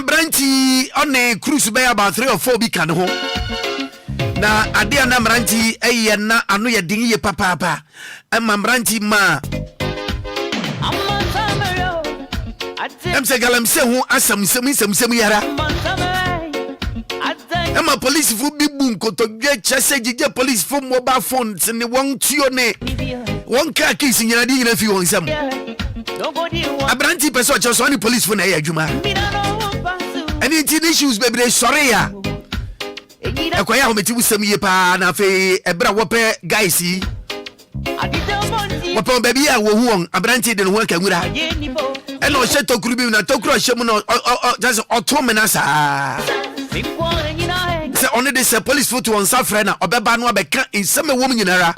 branti on a cruise by about 3 or 4 weeks ho. Na ade na branti eye na anu ye din ye papa. Am branti ma. Em se galam se ho asam sem yara. Emma police fu bibun kotodwe chese gije police fu mobile phones ne won tuo ne won car keys nyina di nyina fi won sam abranti person che so ni police fu na ya adwuma any issues bebre sorry ya akwaya ho meti wusam ye pa na fe ebra wope guys yi wope baby ya wo hu abranti de no ho ka ngura eno hye tokuru bi na tokuru hye mu no just automena sa se on this police photo on safrena obeba no abeka insem ewom nyinara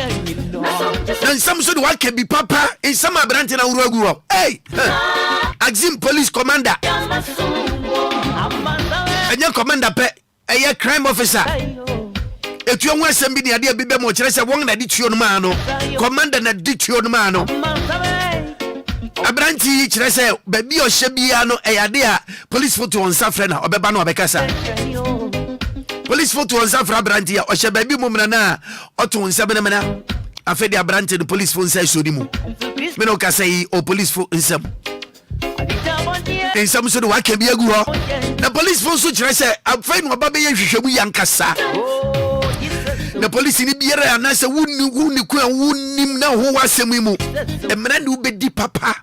na insem so de wa ka bi papa insem abrante na wuru agu hey axim police commander enya commander pe eye crime officer etuo ho asem bi ne ade bi be mo kire se won na di tuo no ma no commander na di tuo no ma no abranti kire se ba bi o hye bia no eyade a police photo on safrena obeba no obekasa police photo on safra branti ya ohye baby mumna na oto nsem na mena afedi abranti the police phone say so di mu me no ka say o police phone nsem nsem so do wa ka bi agu ho na police phone so kire say afedi no ba be ye hwehwemu yankasa na police ni biere na say wuni ku wunim na ho wasem mu emra ni ubedi papa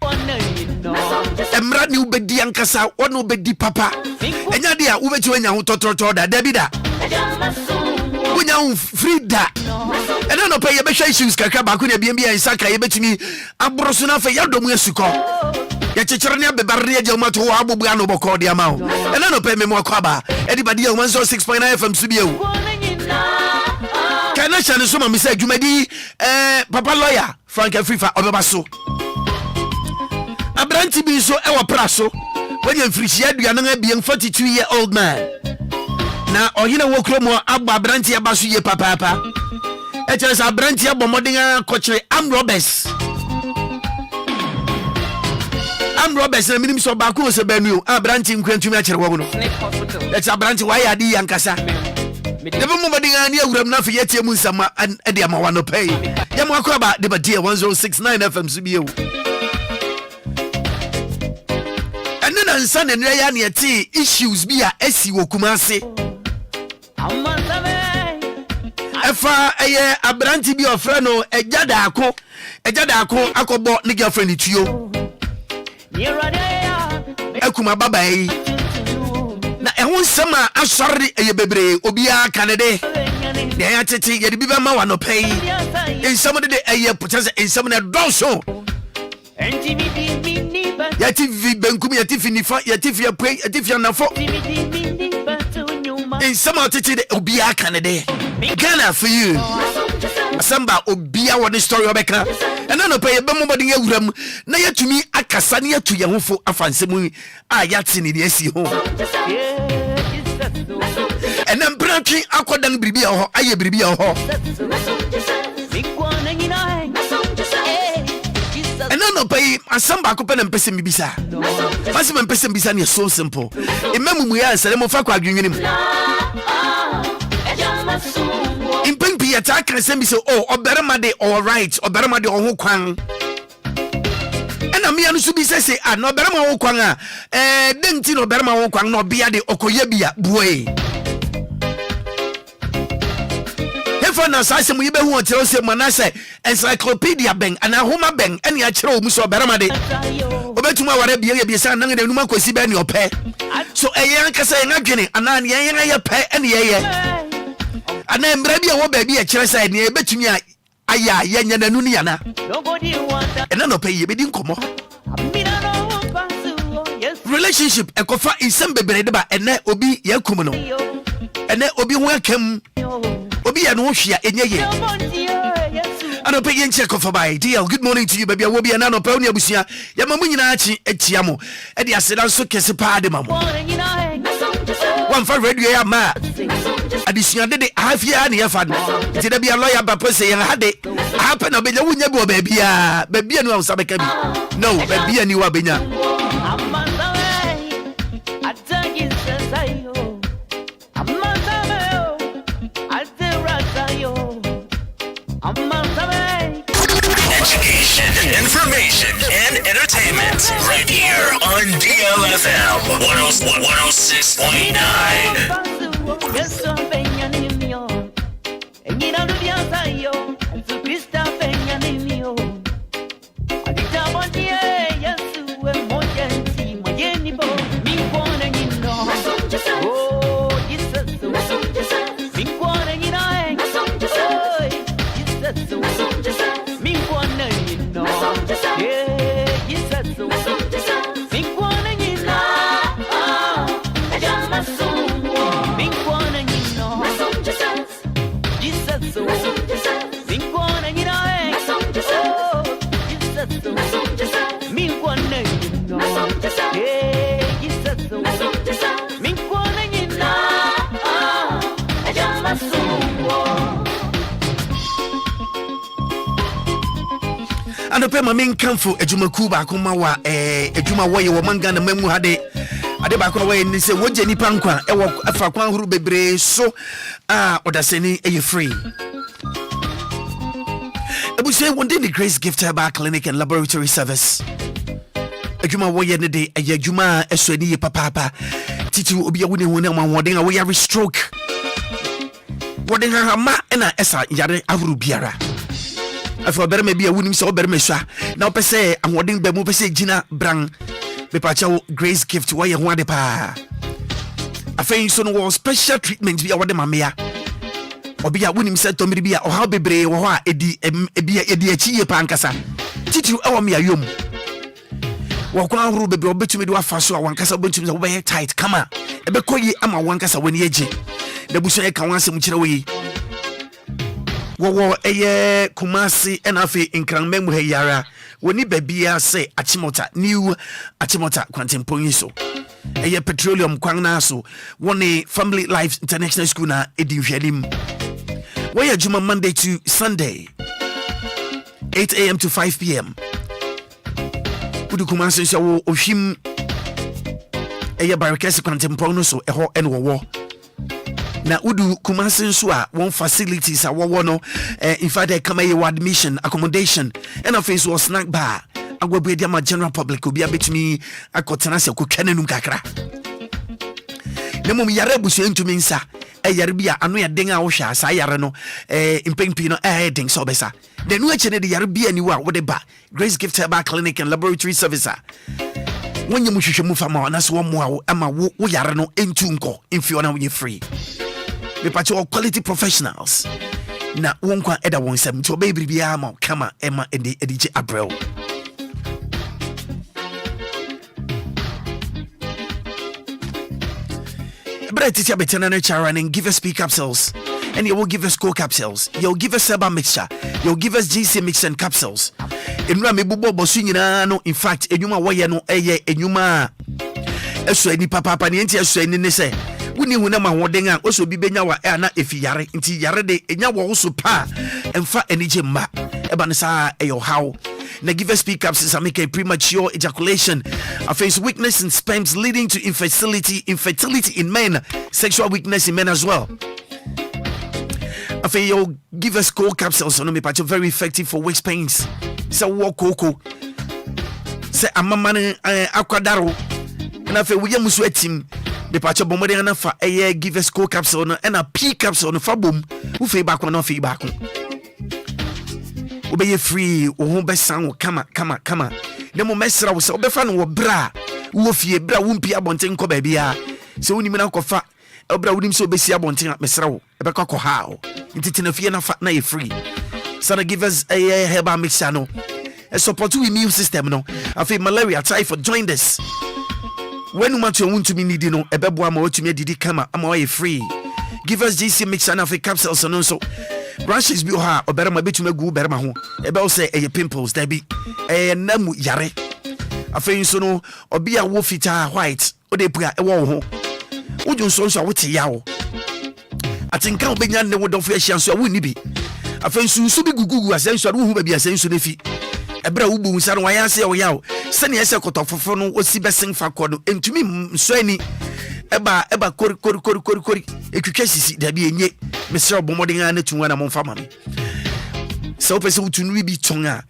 emra ni ubedi yankasa wono ubedi papa enya dia ubeti wanya ho totroto da dabida wunya free da ena no pay ye be hwa issues kakra ba ko na bia insaka ye betimi abroso na fa yadomu asuko ye chechere ne bebarre ye jamato wo abobu ano boko de ama ho ena no pay me mo akwa anybody ya 106.9 FM subieu kana chane so ma mi say dwumadi papa lawyer Frank Afrifa obebaso abranti bi so e wo praso wanya mfirihia aduanan abien 42-year-old man na oyina wo kromo agba abranti abaso ye papa e chere sa abranti abomodin akokire am robbers na minim so ba ko se banu abranti nkwantumi akire wo no e chere abranti wa ya di yankasa de bo modin ani awuram na fe yetie mu nsama e de ama wano pay ya mo akwa ba de ba dia 106.9 FM subieu na nsa na nre ya na yeti issues bi a esi wokumase efa eye abranti bi ofre no ejada ako akobo ne girlfriend tuo ekuma baba yi na ehun sama asori eye bebre Obia kanede de ya tete ye de bi be ma wa no pay ensam de eye potase ensam na donso yati vi benkum yati finifa yati fi apwe yati fi anafo in some attitude Obia Canada Ghana for you asamba Obia won story obeka and no pay be mo bodin awuram na yatumi akasa na yatu ye hofo afansemu a yati ni de asi ho and then branching akodan bibia ho aye bibia ho and no pay asamba ko pe na mpese mbisa fasi me mpese mbisa ne so simple ememu mu ya ansere mo fa kwa adwenwene mu impempi ya ta kan se mbisa oh oberema de all right oberema de ho kwan ena me anu so bi se no oberema ho kwan a denti no oberema ho kwan no bia de okoye bia buoe na sase mu yibe hu otero se manase encyclopedia ben ana homa ben ene a kire omu so oberema de obetuma aware bia ye bisa nan de numa akosi be ne ope so eyen kasa yen adwene ana ne yen ye pe ene ye ana embra bia wo ba bia kire sai ne ebetumi aya ye nya nanu ne yana ene no pe ye be di nkomo relationship ekofa insem bebere de ba ene obi yakum no ene obi ho akam Obia no hwia enye ano pe yen check for by DL. Good morning to you baby. Obi na no pe oni abusia ya mamu nyina achi etia mo e de aseda so kese pa de mamu one for radio ya ma addition de afia na ya fa ti da bia lawyer ba pose yen hade happen na benya wunya bi o baby no awsa beka bi no baby ani wa benya DLFM 106.9. Anope ma men kanfo adwumaku ba ko ma wa adwuma wo ye wo manga na mamu ade ba ko wo ni se wo je nipa nkwa e wo afa kwan huru bebre so odaseni e free ebuse wonde the Grace Gift Herbal Clinic and Laboratory Service adwuma wo ye ne de adwuma esuani ye papa titu obi awuni ho na ma hoden a wo ya stroke woden ha ma na esa yare ahuru biara afa berme bia wunim se oberme swa na opese ahoden ba mu pese gina brang me pacha Grace Gift wo ye ho ade pa afa so no special treatment bia wo de mamea obi a wunim se to bia o ha bebre wo ho a edi achi ye pa ankasa titu ewo me ayom wo kwa huru bebre obetumi de wafa so a wankasa obetumi wo be tight kama ebe koyi ama wankasa woni age na buso e ka wansem kire wo yi wo eye Kumasi enafe nkranme mu hayara woni babia se achimota new achimota kwantemponyi so eye petroleum kwan na so woni Family Life International School na edinhwanim wo ya juma Monday to Sunday 8 a.m. to 5 p.m. Udu Kumasi so wo ohwim eye barakasi kwantemponyi so eho enwo na udu Kumasi nso a one facilities a wo no in fact they come here admission accommodation and of face was snack bar agwabu dia ma general public obi abetumi akotena se kokwanenum kakra na mum yare busu entumi nsa yare bia ano ya den a wo hwa sa yare no impempi no den so besa de no achene de yare bia ni wa wo de ba Grace Gift Herbal Clinic and Laboratory Service wonye mu hwehwe mu fama na so wo mo ama wo yare no entu nko mfi ona wo free me pacho quality professionals na wonkwa eda wonsem to baby bia ma kama ema edije abrel but teacher betena no charan and give us speak capsules and you will give us core capsules you'll give us seba mixture you'll give us GC mix and capsules enura mebubo bosu nyina no in fact enuma woye no eye enuma eso ani papa ne enti eso ani ne se wuni hu na ma hoden a oso bi benya wa na efi yare nti yare de enya wo so pa emfa enije mma eba ne sa eyo how na give us speak up since I make a premature ejaculation a face weakness in sperms leading to infertility in men, sexual weakness in men as well. I feel you give us cold capsules on me patch very effective for waist pains. So walk cocoa say amamane akwadaro and I feel we am sweating the patch of bomber na fa give us cold capsule and a pea capsule no fa bom who fe back no fe back obey free wo be san wo kama nemo mesra wo se obefa no wo bra wo fie bra wo mpia bonten ko ba bia se woni mina kofa obra wonim se obesi abonten mesra wo ebe ko ha o ntiti na fie na fa na ye free so give us a herbal mixture no a support to immune system no afi malaria typhoid join this when you want to be needy no ebe bo ama otumi adidi kama ama ye free give us GC mixture and afi capsules no so branches bi ha oberama betuma gu berama ho ebe o say pimples there be namu yare afei so no obi a wo fita white o de pua e wo ho ujun so so wote yawo atinka obenya ne wo donfo ahia so wo ni bi afei so bi gugugu asenso wo hu ba bi asenso ne fi ebra wo bu nsa no waya se o yawo se ne ese kotofofo no osi besen fa kodo entumi nso ani eba kori ekutwa sisi da bi enye mesra bomodin ana tunwa na momfa mame so pese utunu bi tonga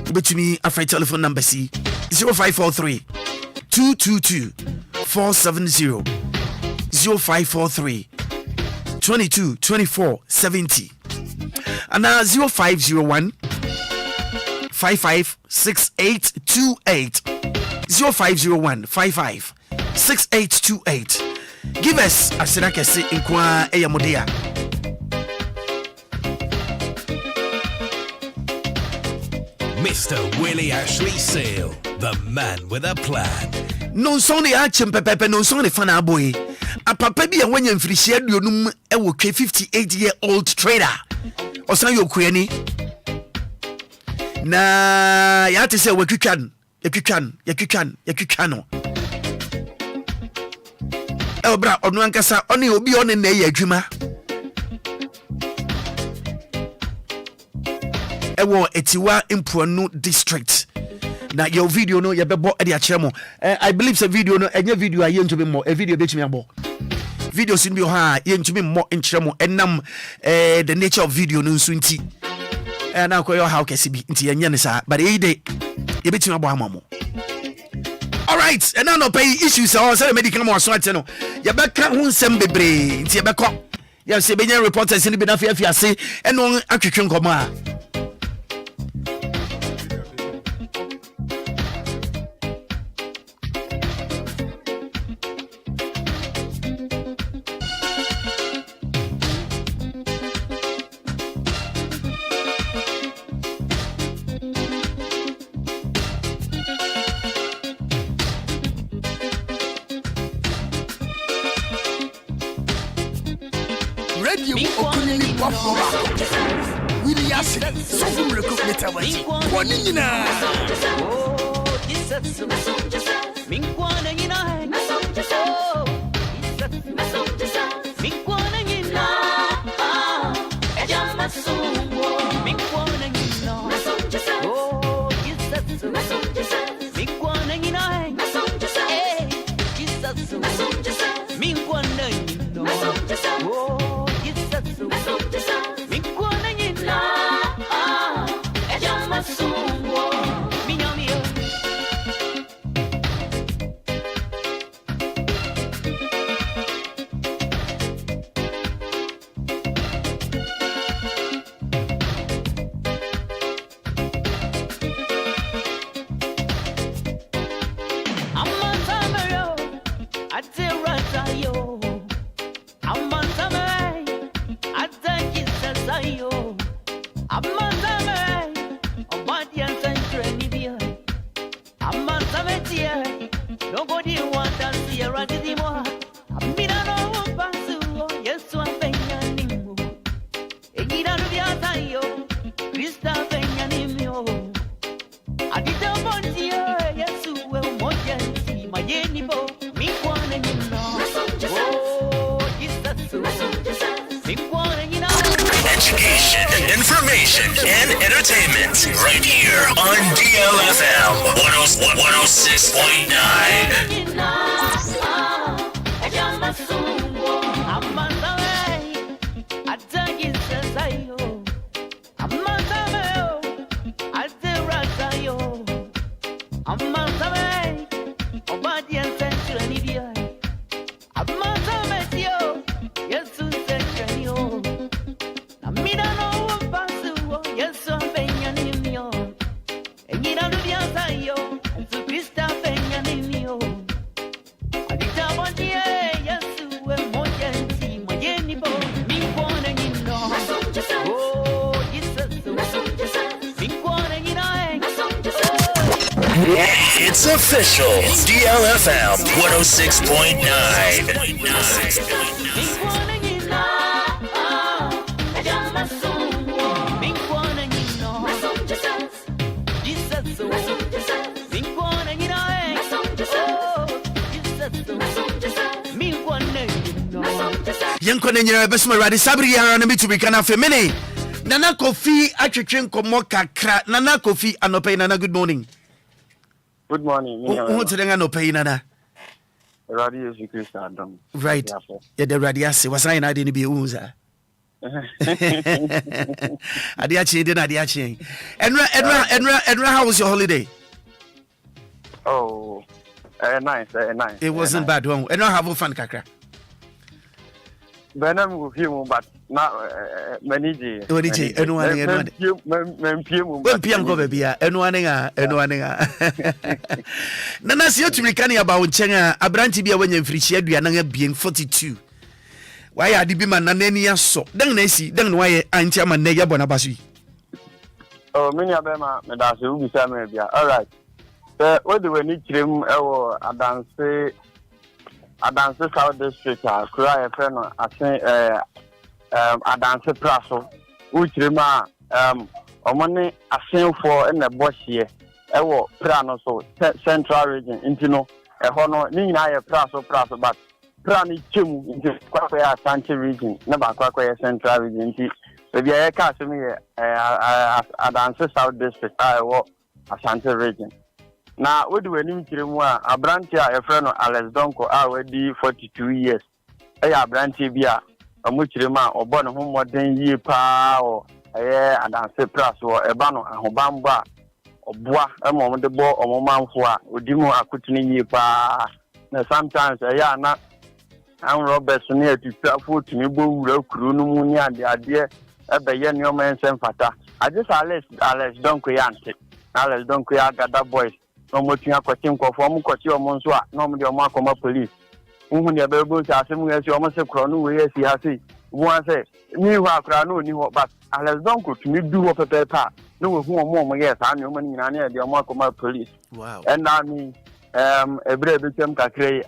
ubetumi afra telephone number C 0543 222 470 0543 22 24 70 and 0501 55 6828 0501 55 6828. Give us a senakesi inkwa eyamodea. Mr. Willy Ashley Sale, the man with a plan. No sonny achim pepe no sonny fana boy. A papa bi when you mfirihia duonum e wo 58-year-old trader. Osan yo kweni. Na ya te se wakutwan no. Elbra onu ankasa oni obi one na ye adwuma. Ewo Etiwa Impuanu district. Na your video no ye bebo e de akere I believe the video no enye video a ye ntumi mo a video betimi abo. Video sin bi ha ye ntumi mo nkere mo enam the nature of video no nso nti. Na koyo how kesi bi nti enye ne sa but e dey ye betimi abo amamo. All right, and now no pay issues or say medical mo so ate no. Ye beka ho nsem bebre nti ye beko. Ye se benya reporters ni bi na afia ase eno atwetwe nkomo a. Willy so from recruitment away. One in Education, information, and entertainment right here on DLFM 106.9. It's official. DLFM 106.9. Yankone nyina besuma radi sabri ya na mitu kana femini. Nana Kofi atwetwe nkomo kakra. Nana Kofi anope nana good morning. Good morning. Who today no pay nana? Radio Secret Adam. Right. Yeah, the radiasi was I didn't be uza. Adiachi did Adiachi. Enra, how was your holiday? Oh, Nice. It wasn't bad one. And I have fun kakra. Benam with you, but not many days. Anyone. When PM go baby, anyone. Nana see you to recani about Chenga, a branch be when you free share being 42. Why are the Bima Nanania so? Then why Auntie Manega Bonabasi? Oh, many of them are Anidaso Wɔhɔ. All right. What do we need to him? Adanse South District, Kura FM, I think, Adanse Praso, which rema, money I sing for in the bush here, Prano, so Central Region, Intino, a honor, Nina, Praso, but Prani Chim into Quaquaya Sanchi region, never Quaquaya Central Region. So, the air cast me Adanse South District, I walk Ashanti region. Now, what do we need to do? A branch, a friend of Alex Donko, already 42 years. A branch, be a much rema or born home more than ye pa or and answer plus or a bano and Hobamba or bois a moment the ball or moment for Udimo Akutini ye pa. Now, sometimes a ya not I'm Robert near to travel to me, boo, Krumunia, the idea of the young man sent fata. I just Alex Donko Yanti. Alex Donko gather boys. No more to question conform Cotia Monsua, normally your Maakora police. When the able to ask him as you almost a crown, where he has it. One say, New Crano, new, but Alex Donko to me do up a paper. No, who more, yes, I'm your money in the Maakora police. Wow. And I mean, a brave became Kakre,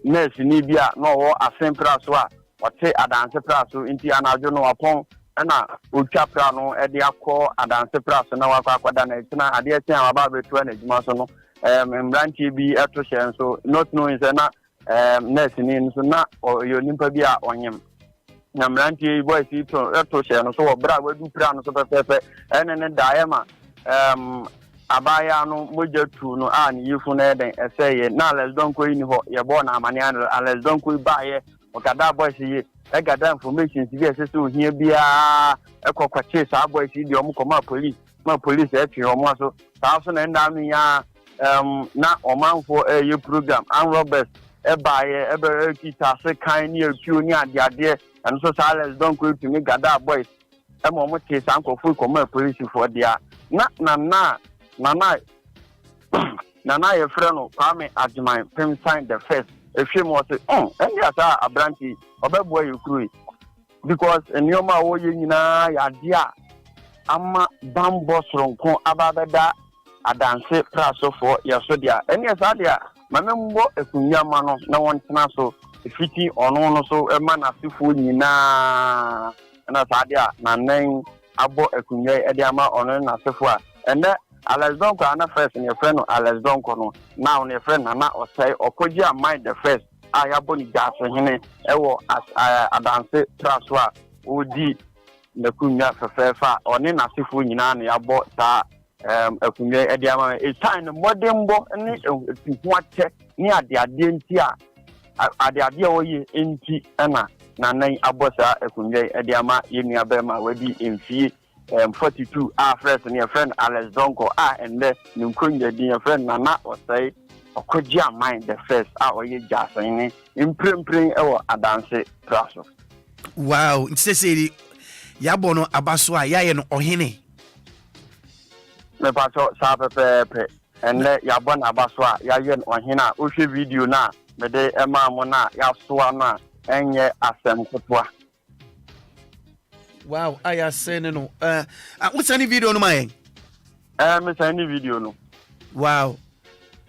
Nurse in Libya, no, a same prasoa, or say a dancer praso into an Ajono upon. Ana uchaprano ediako adanse praso na wakwa na etina ade tia ababe to na ejuma so no mbranti bi eto hye so not knowing say na nurse ni so na yo nimpa bi a onyem na mbranti boys to eto hye no so obra wadu prano so pepepe ene daema abaya no mojatu no an yifu na eden eseye na les donko ni ho ye bo na amane an les donko baaye okada boys yi I got that information to get so here be a chase our boys in the Omukoma police, my police at your muscle, 1,000 and not or man for a program, and Roberts, a buyer, ever guitar, kind near junior, the idea, and so silence don't go to me, got that boys. A moment case uncle full command police for the not Nana, a friend of Kwame at my pen sign the first. If she was and yes, a brandy of a boy you crew because in your ma na ya dia ama bambos ronko ababeda adanse praso for yasodia and yes adia mamembo ekunyama no na wontena so fiti ono no so e man asifo nyina na sadia na nen abo ekunya e dia ma ono na asifo a and Alex Donko ana first in your friend Alex Donko no now your friend Nana or say or could you mind the first I aboni gas hene ewo as adanse transfer odi na kunya fefa oni na sifu nyina na yabo ta akunya ediama e time modembo ni tuwate ni ade nti a ade oyi enti na nan abosa akunya ediama yenu abema wadi emfie 42 first and your friend Alex Donko and then you couldn't get your friend Nana or say or could you mind the first or you just in imprinting or a dance process. Wow, it's a Yabono Abaswa Yayan or Hine. Me paso sabe pepe and let Yabon Abaswa Yayan or Hina Ushi video na me de Emma Mona Yaswana and ye asem kutwa. Wow, I are saying no. What's any video no my? Miss any video no. Wow.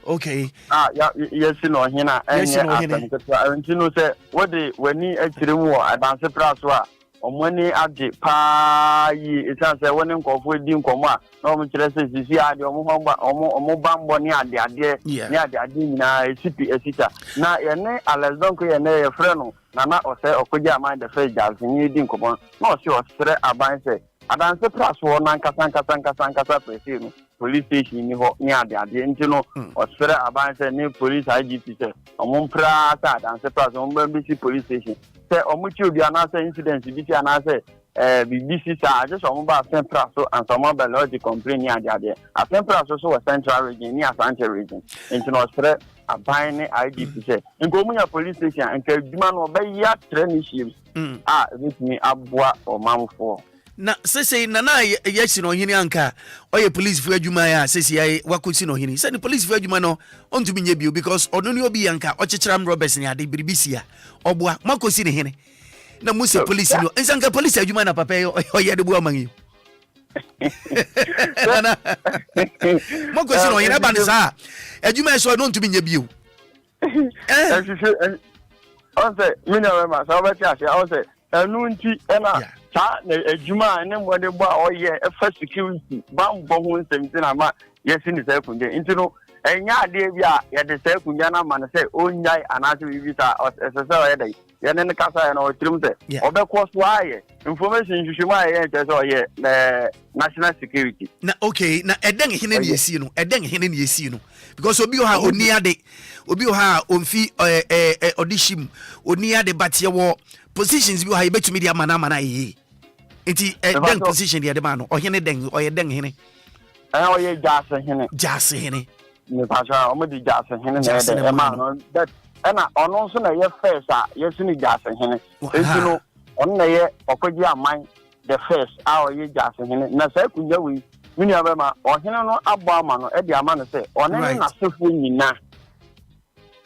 Okay. Yeah, yes, you know, Hina, and you know, say what they when he actually more advance prasoa or money adji pa it sounds like when go for dim coma. No, which says you see, I do more bambo near the idea, near the idea, na city, a sitter. Now, Alex Donko and a friend. Nana or say or could you mind the face jazz in you didn't come on? No, she was straight about say. I dance the plus for Nanka police station near the Argentino or straight about say new police IGP or Mompra dance the plus on BBC police station. Say or much you be another incident, BC and I say BBC just on about Central and some biology complain near the idea. A Central also a central region near Sanche region. Into no straight. aban ne IGP say nkomunya police station nka adwuma no obeya training ebetumi aboa omamfo na sese na yesi no hini anka oye police fu adwuma ya sese ya wakosi no hini say the police fu adwuma no ontumi nye bio because ono ne obi yanka ochichiram robbers ni ade biribisia oboa makosi ne hini na musa police no ensanka police adwuma na papa oye de bua manyi makosi no hini ba ne sa adwuma so no ontumi nye bio on say mina ma so ba ti ase on say enu nti na na adwuma ne mwode bo oye efa security ba mbo ho nsɛmti na ma yesi ni sai kunje nti no enya ade bia ye de sai kunja na ma ne say onyai anase bibi ta esese oye dai ye ne kasa ye na o tirim se obekɔ so aye information hwehwemu aye ye nche so oye national security na okay na eden hene ne yesi no because obi o ha oni ade obi o ha onfi audition oni ade batie wo positions bi o ha ye betumi dia mana ye enti den position dia de ma no ohene den oye den hene oye jase hene me pasha o mo di jase hene na de ma no that na ono so na ye first yes ni jase hene enti no on na ye okoji aman the first oye jase hene na sai kunja wi mini abema ohene no abo ama no e di ama no se onene na sefo nyina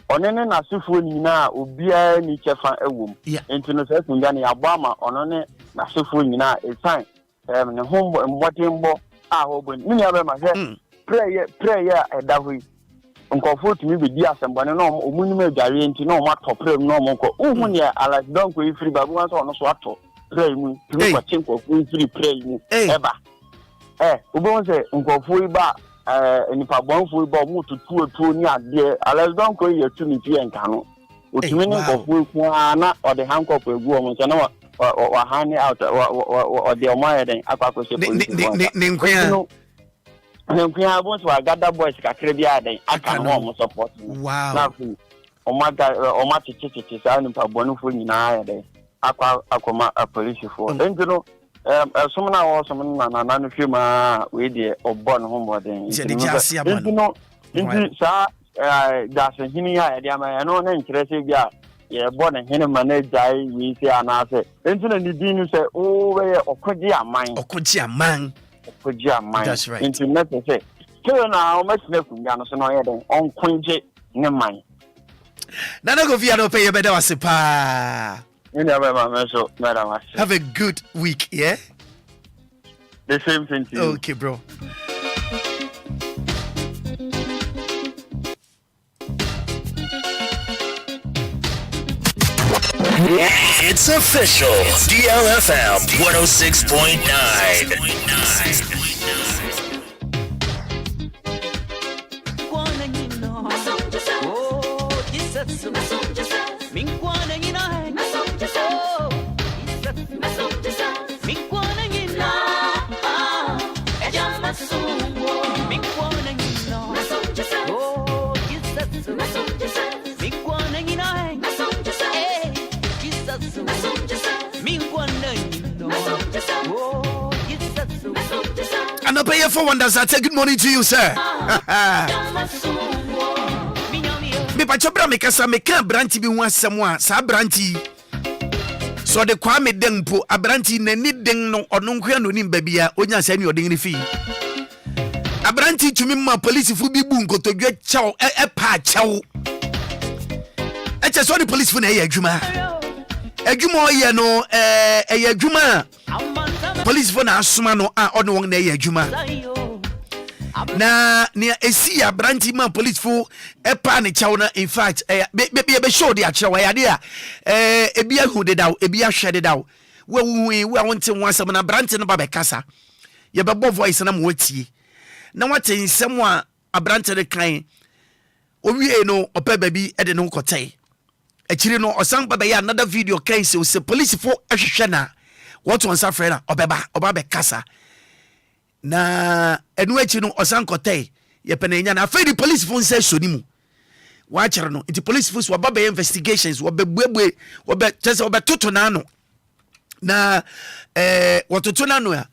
onene na sefo nyina obia ni chefa ewom enti no sai kunja ni abo ama onone na sefo nyina e sign ne hombo mbotembo ahobo mini abema se prayer edahui nkofo tumi be di asembane no omunum adware enti no ma toprem no mo ko uhu ne ala don ko ifiri babu wan so no so ato prayer mu tumi ko chenkofo ifiri prayer mu eba ubon se nkofo iba nipa bonfo iba mu tutu ni ade ala don ko ye tumi ti enka no otumi ne nkofo ku na ode hankofo egu o mo so na wa hani out ode o ma yeden akwa se ne nkwa Enquiries abons wa gather boys kakre bia den aka no mo support. Wow. Na fu o ma chichichi sa ni pa bonu fu nyina ya den akoma police fo. Enti no somna wo somna na no hwe ma we de obon ho modern. Enti no enti sa jase hini ya de ama ya no na nkyerese bia ye bon hini manager we say anase. Enti no ni dinu se o we okoji aman. That's right. Internet say, "Kill now, let's make Ghana so no yet on Quinje ne man." Nana go via no pay better was pa. You never so madam. Have a good week, yeah? The same thing to you. Okay, bro. It's official. DLFM 106.9. And I pay for wonders. I say good morning to you, sir. Me pa chobra me kasa me kan branti bi hu asem sa branti. So de kwa me dempo abranti nani den no ono nkwa no nim babia onya sa ni odin ni fi. Abranti tumi ma police fu bi bu nkotodwe chaw pa chaw. Eche so the police fu na ye adwuma. Adwuma ye no ye adwuma. Police fu na asoma no ono won na ye adwuma. Na nia esi abranti man police fu pa ne chaw na in fact be show de achewa ya de ebi ahu de daw ebi ahwe de daw we wonte wansam na abranti no ba be kasa ye be voice na mo watie na wate nsem a abranti de kan owie no opa baby e de no kotai akiri no osan ba ya another video case o se police fu ahwehwe na what one safre na oba be kasa na enu echi no osan kotai ye penanya na afei the police phone say so ni mu wa kire no the police force wa baba investigations wa bebuebue wa be tese wa betoto na no na watoto na no ya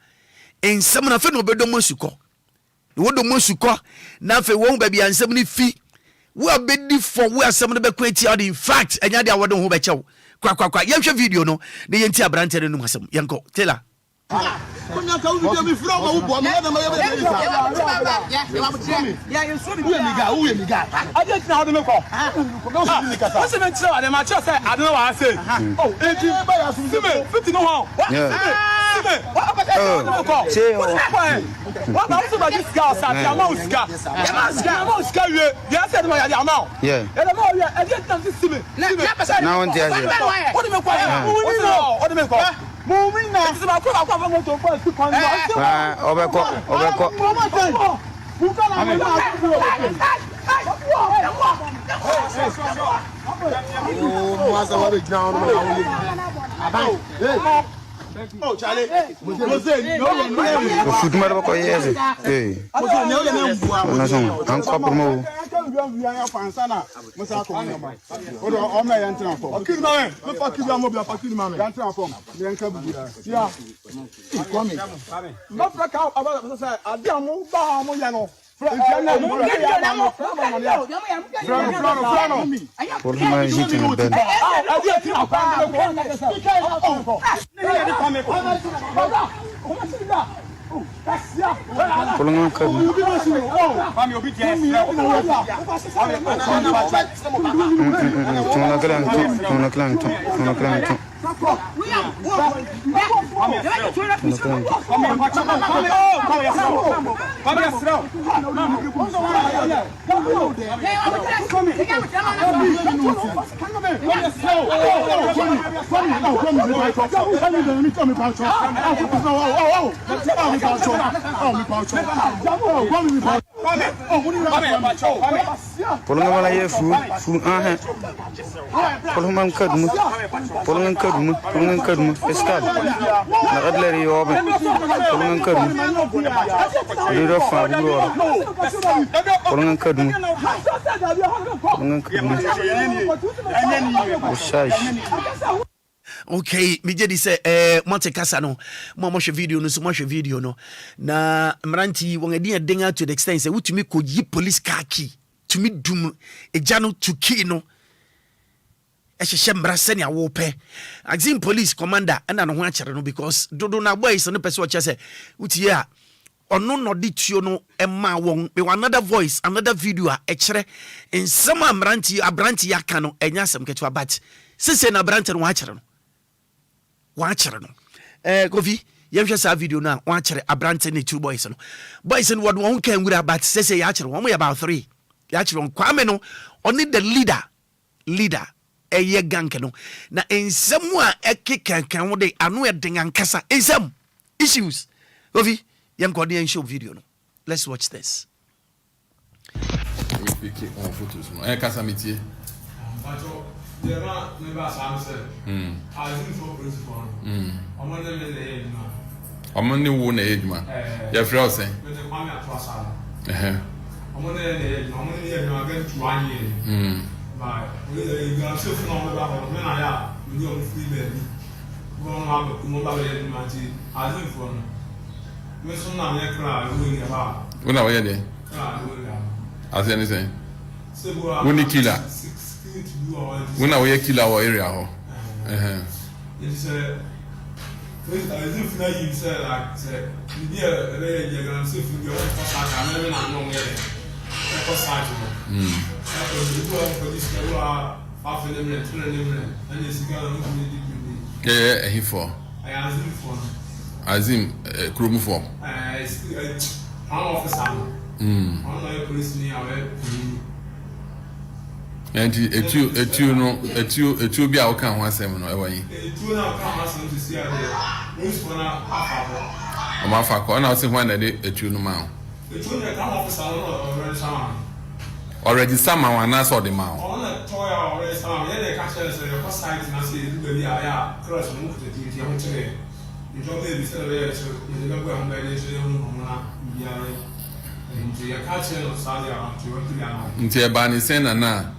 ensem na afei no bedo mosuko wo do mosuko na afei wo ba bia ensem ni fi we are bedi for we are some of the quality in fact enya dia wode ho be chew kwa yehwe video no na yenti abrante no masem yenko tela Kunya ka wu mi fro ma wo bo me na ma ye be ya you so be mi ga I just na how me ko no so mi kasa what's me tell them I just say I don't know what I say oh enti ba ya so me fit no ho what say what about so this guy say the amount ska we ya said my the amount yeah and the more I just na see me now on there what do me kwa what do me kwa Mumina, this is my call. I'm going to first to come. Obeko. Oh, Charlie. Okay, me jadi say Monte Casa no, mo video no, so mo video no. Na mranti won edi adenga to the extent say wutumi ko yi police car key, to me dum eja no to key no. Ehye mbrase ne awo pe. Axim police commander na no ho akere no because dodo na boys no person oche say wuti a ono no di tuo no ema won be another voice another video a ekere nsem abranti yaka no enya asem keto but sese na abranti no ho akere no watchere no Kofi yehwe sa video na watchere abrante ne two boys no what won kan wura but say ya akere won about 3 ya akere on kwame no only the leader eye gank no na ensem a ekekankan wo de anu eden ankasa ensem issues Kofi yem ko dey show video no let's watch this we speak on photos no kasa metie there are never answer. I think for principle. I'm on the age man. I'm on the one age man. Your friend say. But the mommy at was I'm on the age. I'm on the age. I'm getting to 1 year. Right. We got so from about when I am. We don't feel baby. We don't have a mobile energy. I think for. We so now we cry. We about. When are we there? I say anything. We need killer. When are we kill our area? It's I think that you said like said you are very young so if you want to I never know where for this half a minute and it's yeah he for I assume for Azim Krumu form I'm officer I'm not police near and etu bi a woka ho asem no ewa yi etu na ka asem to see ade news for na afa o ma fa ko na o se ho na de etu no ma etu na ka officer no already sama wa na so de ma o na toy already sama ye de ka share so your site na say du be ya cross no ku te ti ho chere you don't be say le so you go go am be so you no na ya nti ya ka share no sa ya to what ya nti e ba ni sen na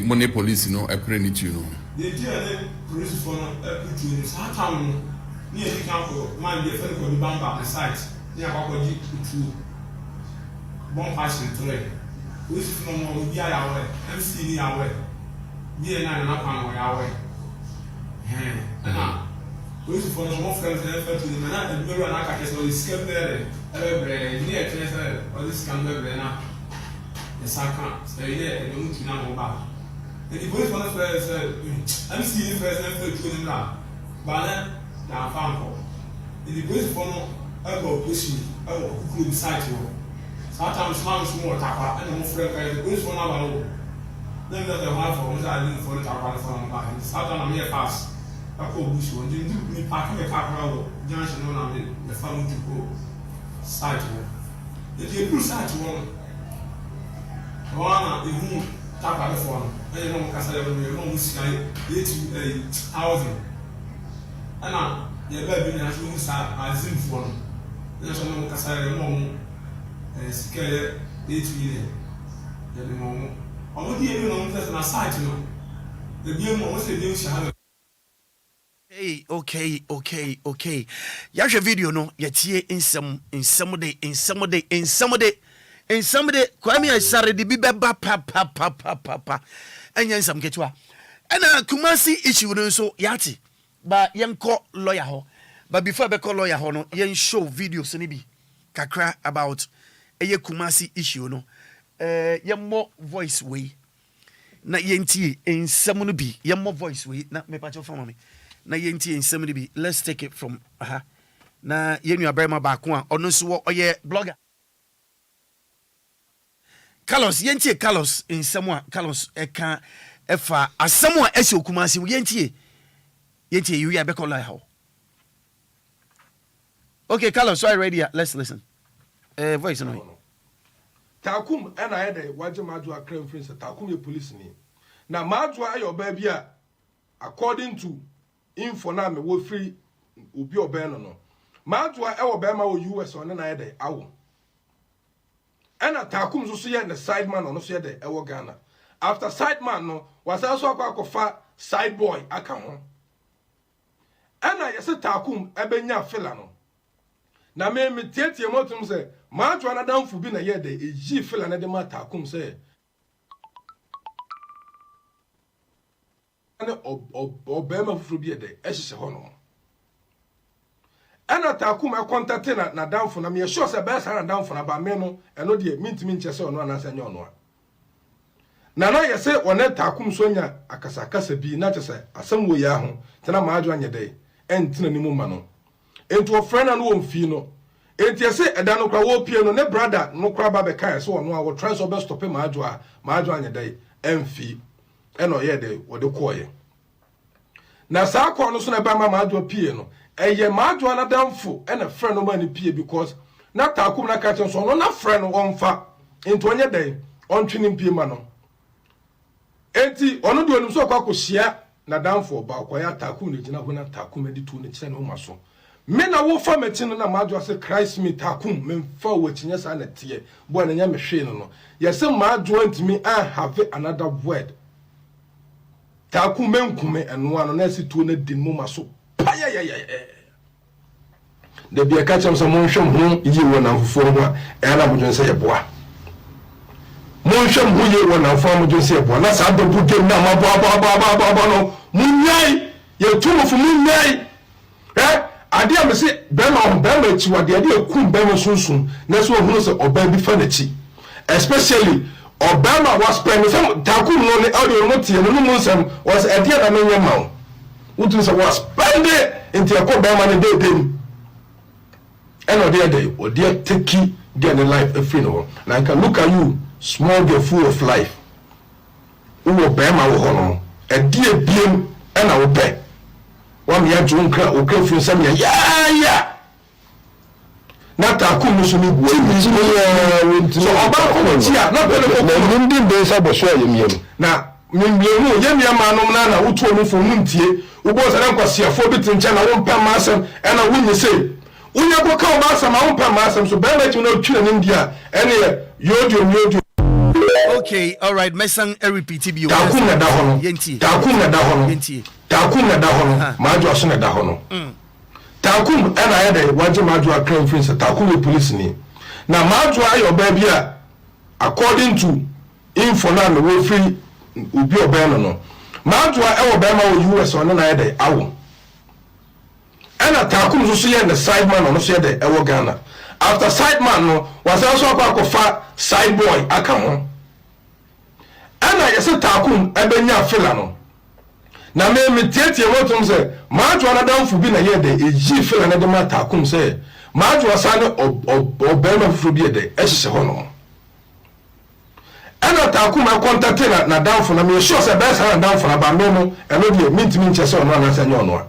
money police no apprehend it you know the DLFM police for no put you so time no near the camp man dey feel ko bamba the site near akwaji to bon pass 3 we see no more Obia yawe MC ni yawe ni na na kwan yawe na we see for no more friends and to the man and we na ka so is scam there every ni e tell say all this scam there na the saka say ile e no mutu na mo ba the police for the first MC first and to the na ba na fan ko the police for no ego pushing ego kukuru site wo sometimes man small tapa and mo friend ka the police for na ba wo then that the half for us I didn't for the tapa for am ba sometimes am here pass ako bush wo ndi ni park me car kwa wo junction no na the family to go site wo the police site wo wana ihu tapa the phone and no kasa ya no musika e housing ana ya ba bi na so musa azim phone na so no kasa ya no sika e million ya bi mo o di e no mo na site no the bi mo se bi shahada. Okay. Yahwe video no yatie nsem de kwame asare de bi beba pa enya nsam ketwa ena Kumasi issue no so yati ba yenko lawyer ho but before be call lawyer ho no yen show videos ni bi kakra about eye Kumasi issue no yemmo voice way na yentie nsem no bi yemmo voice way na me pacho from me na yentie nsem no bi. Let's take it from na yenu abrema ba ko a ono so oye blogger Carlos yentie Carlos nsem a Carlos eka efa asem a esi Kumasi yentie you ya be call how. Okay Carlos, so I ready? Let's listen. Voice no. Takum and I had a wajamaju a crime friends takum ye police ni. Na majwa ayo baby a according to info na me wo free obi obeno no. Majwa e wo be ma wo US on na yede awo. Ena takum so ye the side man no so yede e wo Ghana. After side man no was also akwa side boy aka ho. Ena yese takum ebenya fela no. Na me tietie motum se majwa na danfo bi na yede eji fela na de ma takum se ene obema fufuru bi ede ehihye ho no. Ena takum e contact na danfo na me sure se be sa na danfo na ba me no eno de mintimi nche se ono na asa nya ono a na yese one takum so nya akasakasa bi na chese asem wo ya ho tena majwa nya de entina ni mu ma no ento friend na no mfi no enti ese eda no kwa wo pie no ne brother no kwa ba be kai so ono a wo try so be stop majwa nya de emfi eno ye de wo de koye na sa akọ no so na ba majwa pie no eye majwa na damfo ena friend no ma ni pie because na takum na ka chen so no na friend no wonfa enti onye de ontwini pie ma no enti ono de onum so kwa kohia na damfo ba kwa ya takum ne gina ho na takum edi tu ne kire ne ho so me na wo fa meti no na majwa se Christ me takum me fa wo chinya sa na tie bo na nya me hwe no yese majwa ntimi have another word takum menkume eno ano na si tu na din mu maso de bia ka chem so mo hwem ho yi wo na fofo ho a e na bodwen se ye boa mo hwem ho yi wo na fofo mo dwen se ye boa na sa do budem na ma boa no munyai ye tu mo fu munyai ade am se be ma chi wade ade ekum be mo sunsun na so hunu se oba bi fa na chi especially Obama was spending some takum no le audio no tie no mu nsem was ade na menye ma wo se was spending into a Obama na dey dem and ode take get the life free no na can look at you small girl full of life wo Obama wo hono ade biem and na wo pe wa me ya junkra o ka fu nsem ya na takum no so mi bu so oba ko ti a na pele ko ndi be sa bo so yemiem na mimbiemu yemia manom na wotu onu fo muntie wo bo sa na kwasiafo bi tinche na wo mpa masem e na wunye sei unya ko ka oba sa ma wo mpa masem so be na ti na otwira ni ndia ene yodio okay all right mesan repeat bi takum na da hono takum na da hono majo so na da hono takum ena ya de waje majo akran friends takum the police ni na majo ayo ba bia according to info na me wo free obi obeno no maadwa e wo bema wo US on na yede awo ena takum so ye the side man no so yede e wo Ghana after side man no was also akwa side boy aka ho ena yese takum ebenya fela no na me tietie wotum se maadwa na danfo bi na yede eji fela na de ma takum se maadwa sa ne obema furu bi yede ehye ho no ena takuma contact na danfo na me sure say best na danfo na ba me no eno de mintimi nche se ono na se nye ono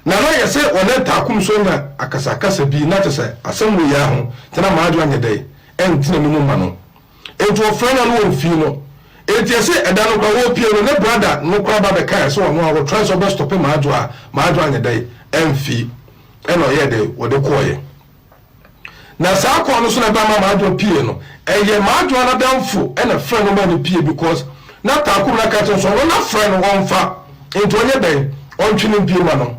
na no ye se one takum so na akasakasa bi na te se asem ya ho tena maadwo anye dai entina me mu ma no etu ofrana no won fi no eti se eda no kwa wo pie no ne brother no kwa ba be kai so ono a try so best stop maadwo anye dai emfi eno ye dai wo de koye na saa kwa no so na ba maadwo pie no eye maadwo na danfo ena friend no ma ne pie because na takum na ka so na friend won fa enti onye dai ontwini pie ma no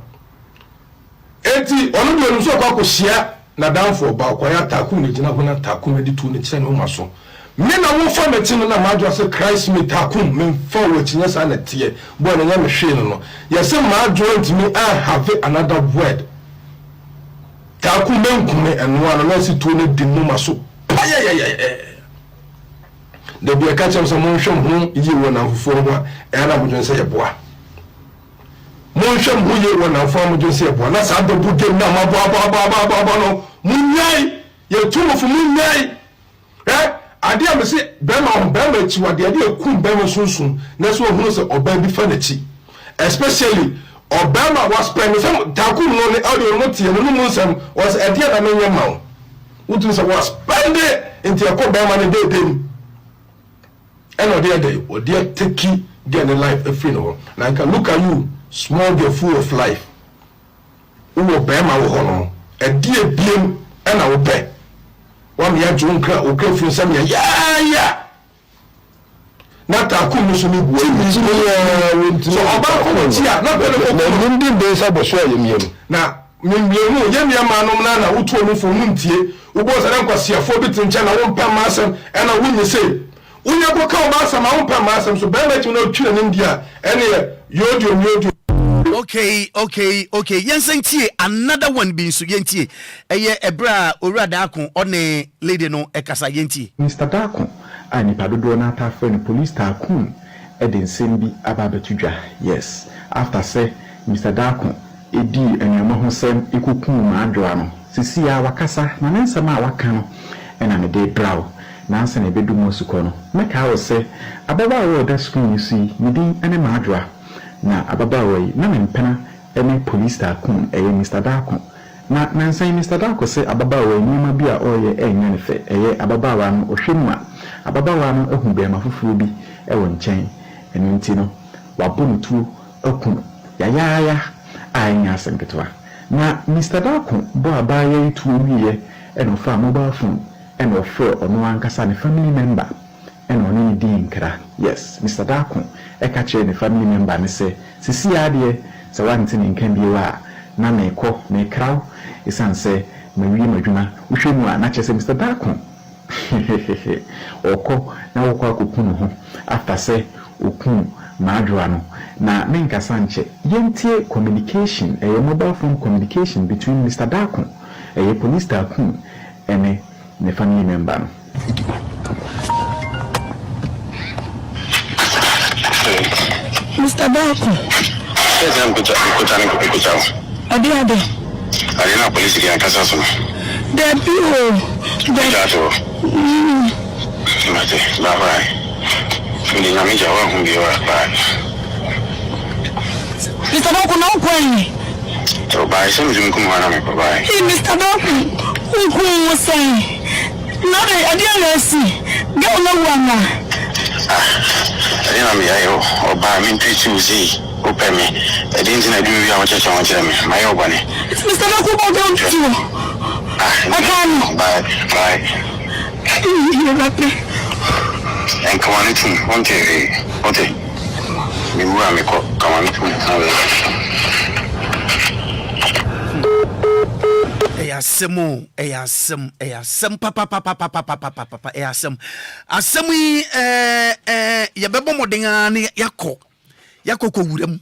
enti onu de no so kwa ko hia na danfo ba kwa ya takum ne gina ho na takum edi tu ne kire no ma so me na wo fa meti no na maadwo se Christ me takum me fa wo tinya sa na tie bo na nya me hwe no yese maadwo ntimi have another word takum menkume enwa no na si tu ne di no ma so de bi aka chem so mo hwem ho yi wo na fofo ho e na bodwen se ye boa mo hwem ho yi wo na fofo mo dwen se ye boa na sa do bu dem na ma boa no munyai ye tumo fu munyai ade am se be ma chi wa de ade ekum be ma sunsun na so hu se oba bi fa na chi especially Obama was spending some takum no ne audio no tie no mu nsam was ade na menye ma utu se was spending into a Obama ne dey and or take get a life a free no. Now I can look at you, small girl full of life. Who will bear my honor? A dear beam and I will pay. One year drunk, okay, from some year, yeah. Not a cool so about here, not better days I was showing you. Now, Yamiamana, who told me for Muntie, who was an uncle, 4 bits in China, 1 pound mass, and I wouldn't say. Unya go come back some own permasam so be let you know in India any yodio okay yensen tie another one bin so yentie eye ebra owura daakon one lady no ekasa yentie Mr. Daakon ani padodo na ta friend police taakon eden bi ababetudwa yes after say Mr. Daakon edi enwema ho sem ikukun ma adwa no sisi ya wakasa na nsema waka no ena me dey brow nansa na bedu mosuko no meka wo se ababa wo da screen you see midi ene maadwa na ababa wo na mempena ene police taakon Mr. Daakon na nansa Mr. Daakon se ababa wo nyuma bi a oye enya ne fe ababa wa no ohwemu a ababa wa no ehu be mafufuru bi ewo nchen enu nti no wabonutu akun ya anya senketwa na Mr. Daakon bo abaya itu wiye eno fa mobile phone and offer on one Kasani family member and on any dinkra. Yes, Mr. Daakon, a catcher the family member and say, Sisi adie, so one thing can be wa, na me ko, me crow, is an say, Marie Majuna, which you know, not just Mr. Daakon. Oko, now Kupuno, after say, Ukun, Madruano, na Menka Sanche, yentie communication, a mobile phone communication between Mr. Daakon, a police Daakon, and the family member. Mr. Daakon. Yes, I'm good. I didn't police again. The people. Mr. Daakon, no point. So by some Zoom come on, Mr. Daakon, who was saying? No, I didn't see. Go no one. I didn't or buy me to see. Open me. I didn't do your church on my own money. Mr. Daakon, don't you? I can't. Bye. And come on to one day. Okay. Me come on to Eyasem papa eyasem asem yebebo modenga ne yakọ ko wuram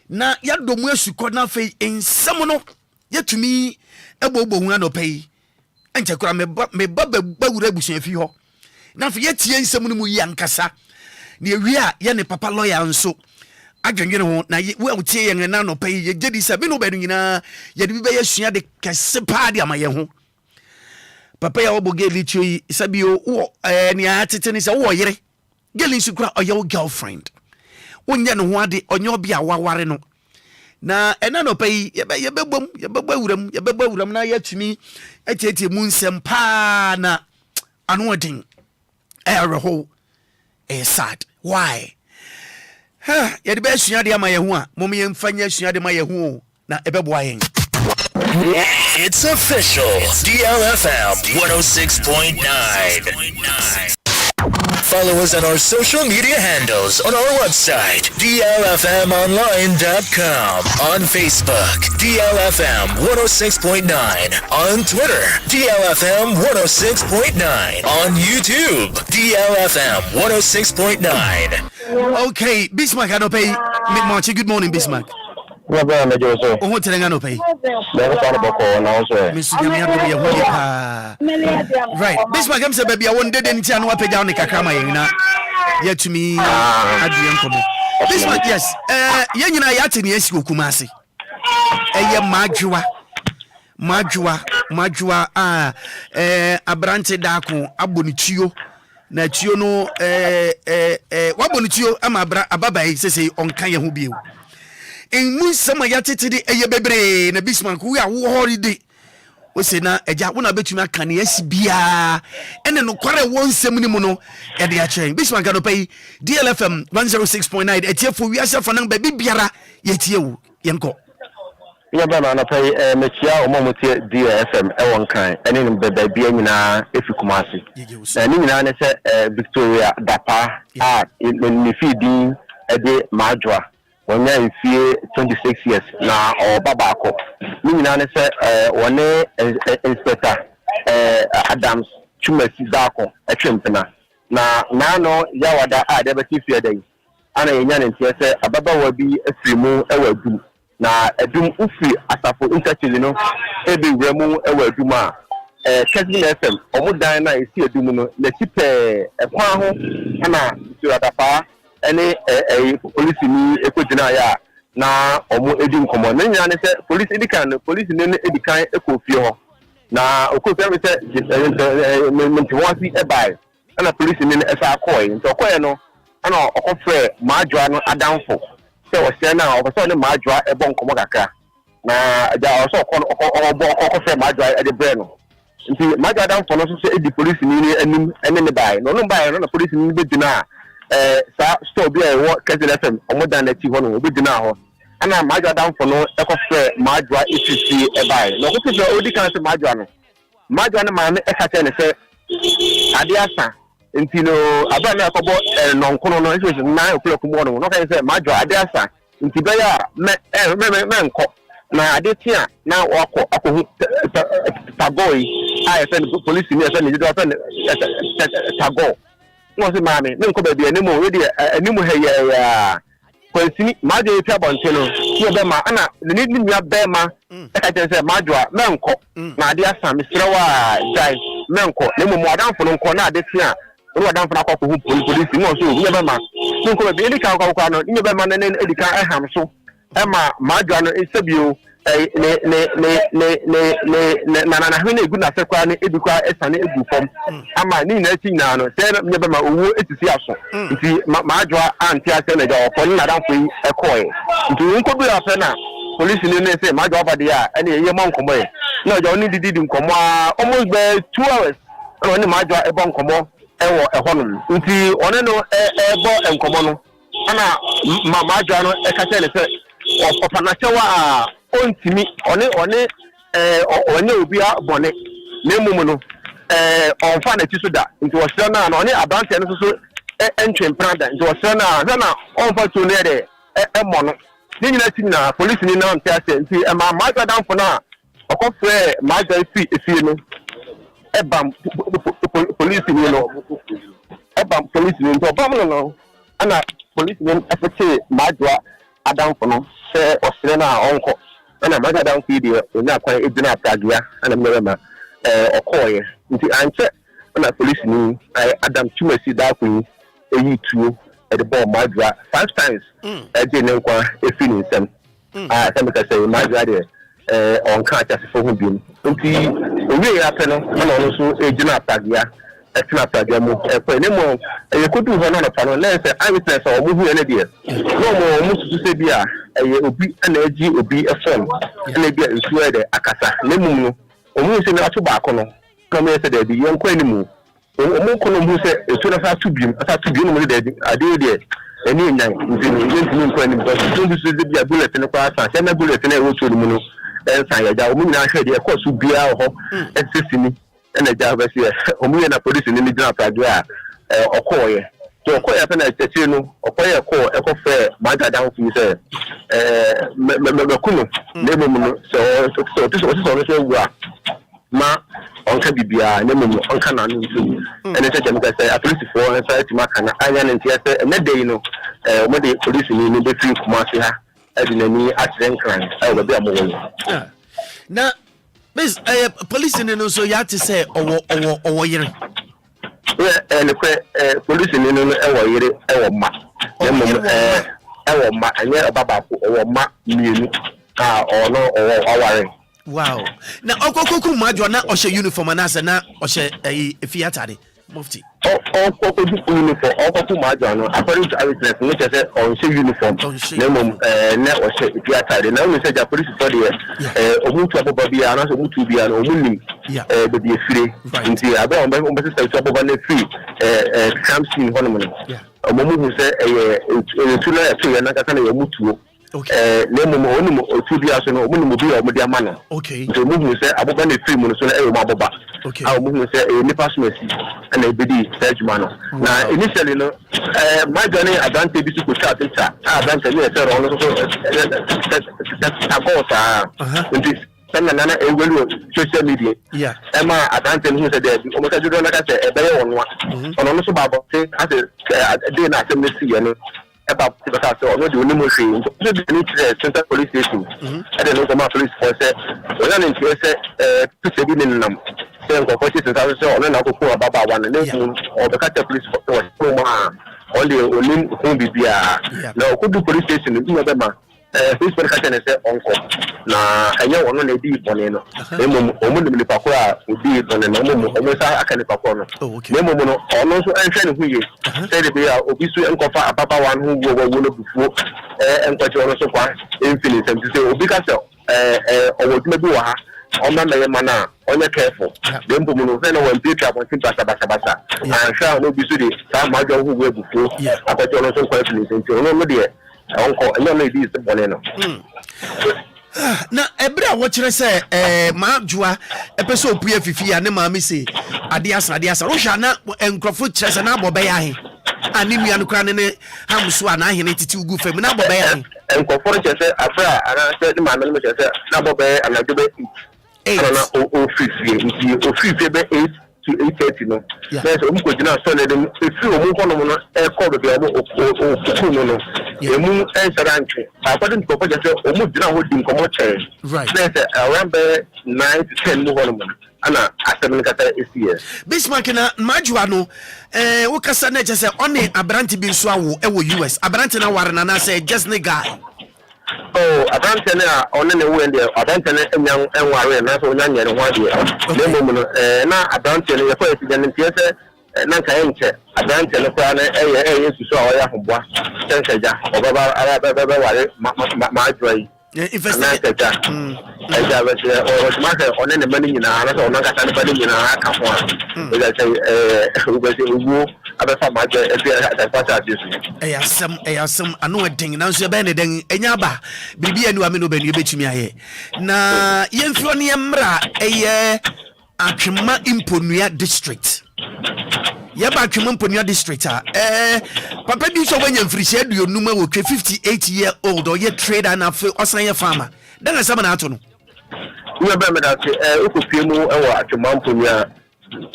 na yadomu asukọ na fe ensem no yatumi ebobo hu anopai enche kura me ba wura busuan fi ho na fe yatie ensem no mu yankasa na ewia ye ne papa lawyer nso adwenwene ho na we tie ye na anopai ye gedi sabi no ba no nyina ye de bi be yasua de kese pa de amaye ho papa ya oboge litio yi sabi o ni atete ni se wo yere geli nsukura oye wo girlfriend wonye no ho ade onye Obia waware no na ena no pai yebebawuram na yatumi etete mu nsem pa na ano odin reho sad why ye de be sua de ama ye ho a mom ye mfanya sua de ma ye ho na ebeboa yen. It's official. DLFM 106.9. Follow us on our social media handles on our website, DLFMonline.com, on Facebook, DLFM 106.9, on Twitter, DLFM 106.9, on YouTube, DLFM 106.9. Okay, Bismarck, I don't pay mid-March. Good morning, Bismarck. Right, Bismarck, I'm saying, baby, I won't did anything. I know I pay down the Kakama, yet to me, Bismarck, yes, you know, Yatin, yes, you Kumasi, Majua, Abrante Daco, Abonitio, Natio, no, Wabonitio, Ababa, say on Kaya Hubio. In Musama Yatiti, a bebre, and a Bismarck, we are holiday. We say na eja wona betumi aka ne asibia ene no kware won semni mu no e de a chen Bismarck no pay DLFM 106.9 etiefo wiase fa nan ba bibiara yetie wo yenko ya ba na pay mechia omomotie DLFM e won kan ene no ba bia nyina efikumase na ni nyina ne se Victoria Dapa ni feeding e de Majwa when you feel 26 years na or babako nyina ne se one inspector Adams Chumesi Dako etwempena na no yawada de beti fie dey ana yenya ne ntie se ababa wa bi afrimu ewadum na edum ufi asafo interchange no ebe wuramu ewadum a Kazin FM omudan na esi edum no na tipe ekwan ho ana suradapa ene police ni ekojina ya na omo edi nkomo na nya ne se police edikan police ne edikan ekofie ho na okofie me se mentiwasi ebai ana police ne esa akoy nto okoy no ana okofre maadwa no adanfo se o se na o se ne maadwa ebo nkomo kakra na ja o se okofre maadwa ede bre no nti maadwa adanfo no so se edi police ni anim ene ne bai no bai no na police ni bedina sa store bi e wo Kazin FM omodan na ti ho no obedina ho ana maadwa adanfo no ekofre maadwa isisi ebai no ko se odi kan se maadwa no ma me eka ne se ade asa nti no aba na akobo nonkono no eso na o'clock morning no kan se maadwa ade asa nti be ya me nko na ade tia na akohu tagoy I send police ni send ni do send tago no se mame me nko ba bia ni mo we de animu he ya kwansini maadwa e pia bonte no yo be ma ana ni nua be ma eka te se maadwa me nko na ade asa me srewa dai me nko ne mo adanfo no nko na ade tia ro adanfo na akọ hu police no so yo be ma nko ba bia edika akọ no yo be ma ne edika eham so ema maadwa no esebio na hwe na egu na sekwa ne edukwa esane egu fom ama ni na ti na no se me be ma owo etisi aso nti maadwa anti ase na ja ofo na danfo yi ekoe nti nko bi afa na police ni se maadwa ba de a ene ye mo nkomo e na ja oni didi nkomo almost be 2 hours na oni maadwa ebo nkomo ewo ehonum nti one no ebo nkomo no ana maadwa no eka se opanachewa a ontimi one Obia bone na emumu no onfa na ti so da nti wo sere na one abante no so entwen prada nti wo sere na onfa to ne de emo no ni nyina ti na police ni na ntia se nti ma danfo na okofre Maakora fi no ebam police ni no ebam police ni to bam no ana police ni afete Maakora adamfo no se osere na onko ana Maakora adamfo yi de onya kwan edina apagea ana mmerema okoye nti anche na police ni Adam Chumasi da kun eyi tuo at the ball Maakora 5 times eje ne nkwa efi ni nsem some ka say Maakora de on catch as for him nti owie ya pe no na ono so ejina apagea etina apagea mu e ne mo e kodu ho na pa no na say eyewitness o mu hu ene de no mo mu susu se bia obi na eji obi efom na bia nsu e de akasa ne mu no o mu se na ato ba ko no come say de bi yen kwa ni mu o ko no mu se esu na sa tu bi no mu de ade de eni nyan nti ni kwa ni because so bi so de bia bullet ne kwa sa se na bullet na e wo so ni mu no ensan ya ja o mu nyina hwe de e ko so bia ho esesini na ja ba se o mu na police ni gina apagea okoye so okoye pe na tete no okoye ko e ko fe Maakora down fi se me kuno ne mu no so wa ma onka bibia ne mu onka na no so ene se jam ka se a police for en sa ti maka na anya ne ntia se ne dey no o mo de police ni be free kuma se ha edinani accident crime I be amowo na Miss police no so ya to say owo yire ne kwe police ni no ewo yire ewo ma ne mo ewo ma anye baba ko owo ma mienu ono owo aware. Wow. Na okokoku Maakora na ohye uniform na ase na ohye efiatade mufti. Okokoku uniform okokoku Maakora no according to eyewitness no say on say uniform na mom na ohye efiatade na we say ja police for there omutu aboba bia na so omutu bia no omunim be be free nti aba on be say so aboba na free crime scene hono mo omumu say etu na etu ya na kaka na omutuo ne mo onimo otu bia so no omunim bia omudi amana nti omumu say aboba na free mo so na e mo aboba omumu say nipa smesi na ebedi sergeant no na initially no Maakora ni advantage bi ko chat nta advantage ni e say ro no so agosa nti sana nana ewelu social media ema advantage ni say there o mo say do na ka say e be ye wonwa ono no so babo say as dey na say mesi ye no eba because so no de onimo hwe so de ni center police station e dey no come police for say o na nti say pise bi ni nam say ko ko station say o na ko ko baba wa na ne o be ka police for so ma only onim ko bibia na ko du police station ni be ma police for ka say onko na anya wono na di bone no emo omo ni pakora odi bone no omo sa aka ni pakora no emo no ono so enhwe ne huye say de bia obi so enkofa ababa wan hu wo no bufuo enkoche ono so kwa infinite am say obi ka say owo duma bi wa ha oma meye mana onye careful dem bo no fe no wan pay trap on basa and sha no bi so de sa majo hu wo bufuo akoche ono so kwa infinite ono no de onko enyo no di is bone no na ebra wo kire se Maakora epeso opue fifi ya ne maami se ade asa ro hwa na enkrofo kire se na abobe ya he ani nua no kra ne hamso ana ahene titi ugu fam na abobe ya he enkrofo kire se afra ana se ne maami no kire se na abobe anadobe 8 na o fifi nti o fifi be 8 to 8:30 no yes o mu ko jina so le dem efi o mu ko no no e ko be o ku no no emu ensaranche according to papa just o mu jina ho dim komo che yes around 9 to 10 mu hono ana asem kata esi Bismarck na Maakora no wo kasa na je se one abranti bi nso awo e wo US abranti na ware na na say just ne guy abranti na one ne wo ende abranti na enyan enware na so nya nyere ho ade le mo no na abranti ne ye ko esi ne tiese na nka enche abranti ne kwa na eye susu a oya hoboa senseja obaba ara bebe ware Maakora yi investigate eja wese o ma se one ne mani nyina na so ona kata ne bani nyina aka ho a eja say ubese ugu abefa Maakora efi da pata adesu eyasem ano edin na nso be ne den enya ba bibia ni wa me no be ni betumi aye na yemfiro ne yemra eye Atwema Imponua district yeba Atwema Imponua district papa bi so wanya mfirihye aduonum wo 58 year old or ye trader na fe osan ye farmer dan asaba na ato no we are better that Ukupimo or Achumampumia.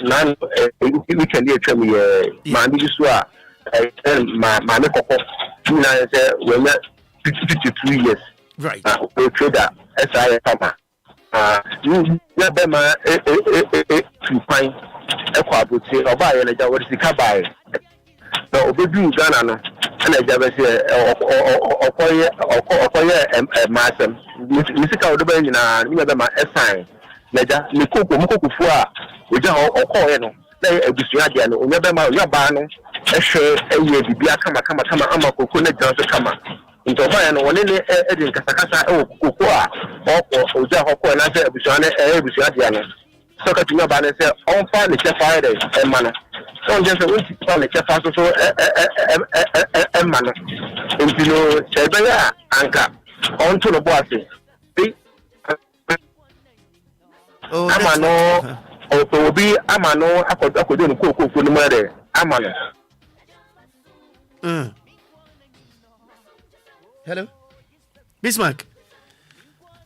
None we can hear me, Mandisua, my Mekoko, when 53 years. Right. We trader, S.I. Pama. You never to find a quabuti or buy a what is the cabaret. No, we do Ghana and I just say, or Martin. Mr. Odebina, you never my S.I. Leja, Mukufua, which are all coin. They a Busiadian, or never my Yabano, a share a year, Bibia, come, Amako, Johnson, come. Into my and one in the Edin Casacasa, Kukua, or Jahoko, and I said, Busiadian. So, that you know, but I said, on fire, the Friday, and manner. So, just a week, the Chef so and manner. Into no Sebaya, Anka, on to the bossy. Amano, or be Amano, I could do Kuku for the murder. Amano. Hello? Bismarck?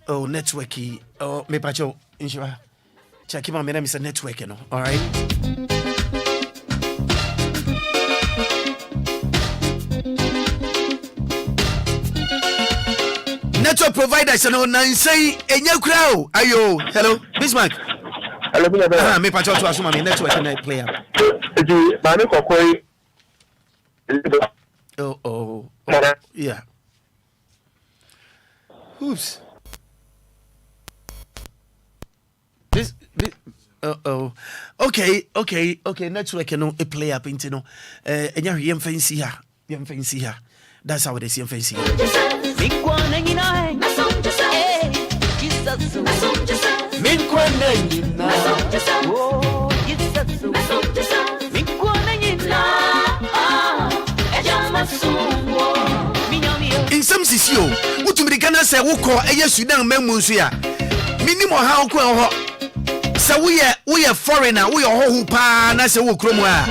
Oh, networky. Oh, me pacho. Inshallah. Check him out. My name is a network, you know. All right. Network providers, you know, Nancy, and your crowd. Ayo. Hello? Bismarck? Hello, me pacho to assume my network and I play up. Oh. Yeah. Oops. This okay. Network no a play up into no. And you're fancy here. That's how it is. You're fancy. In some sisio, what to be gonna say, who call a yes, you don't remember, minimum how cool. So we are foreigner, we are who pan as a cromwa.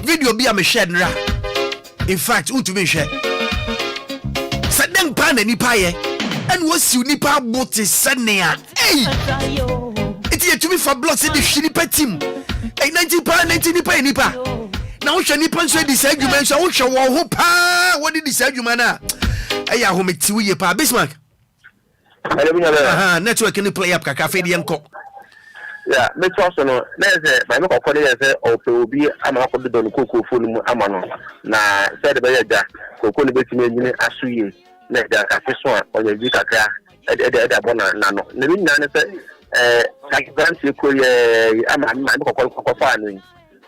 Video be a machine. In fact, who to be share. Sadang pan and nipaye, and was you nipa boat is Sania. Hey, it's yet to be for blocks in the shinipa team. A 90 pound, 90 nipa. Now, Shanipan said this argument, so what did this argument? I home it to you, Pa Bismarck. Network can play up cafe and cock. Yeah, make also no. There's my local colleague or Obia, I'm up the Don Coco Fulum Amano. Now, said by Jack, Coco Betty Asui, let that cafe swan or the Vita car at the Bona Nano. The Nana said, Gansi Korea, I'm my local farming.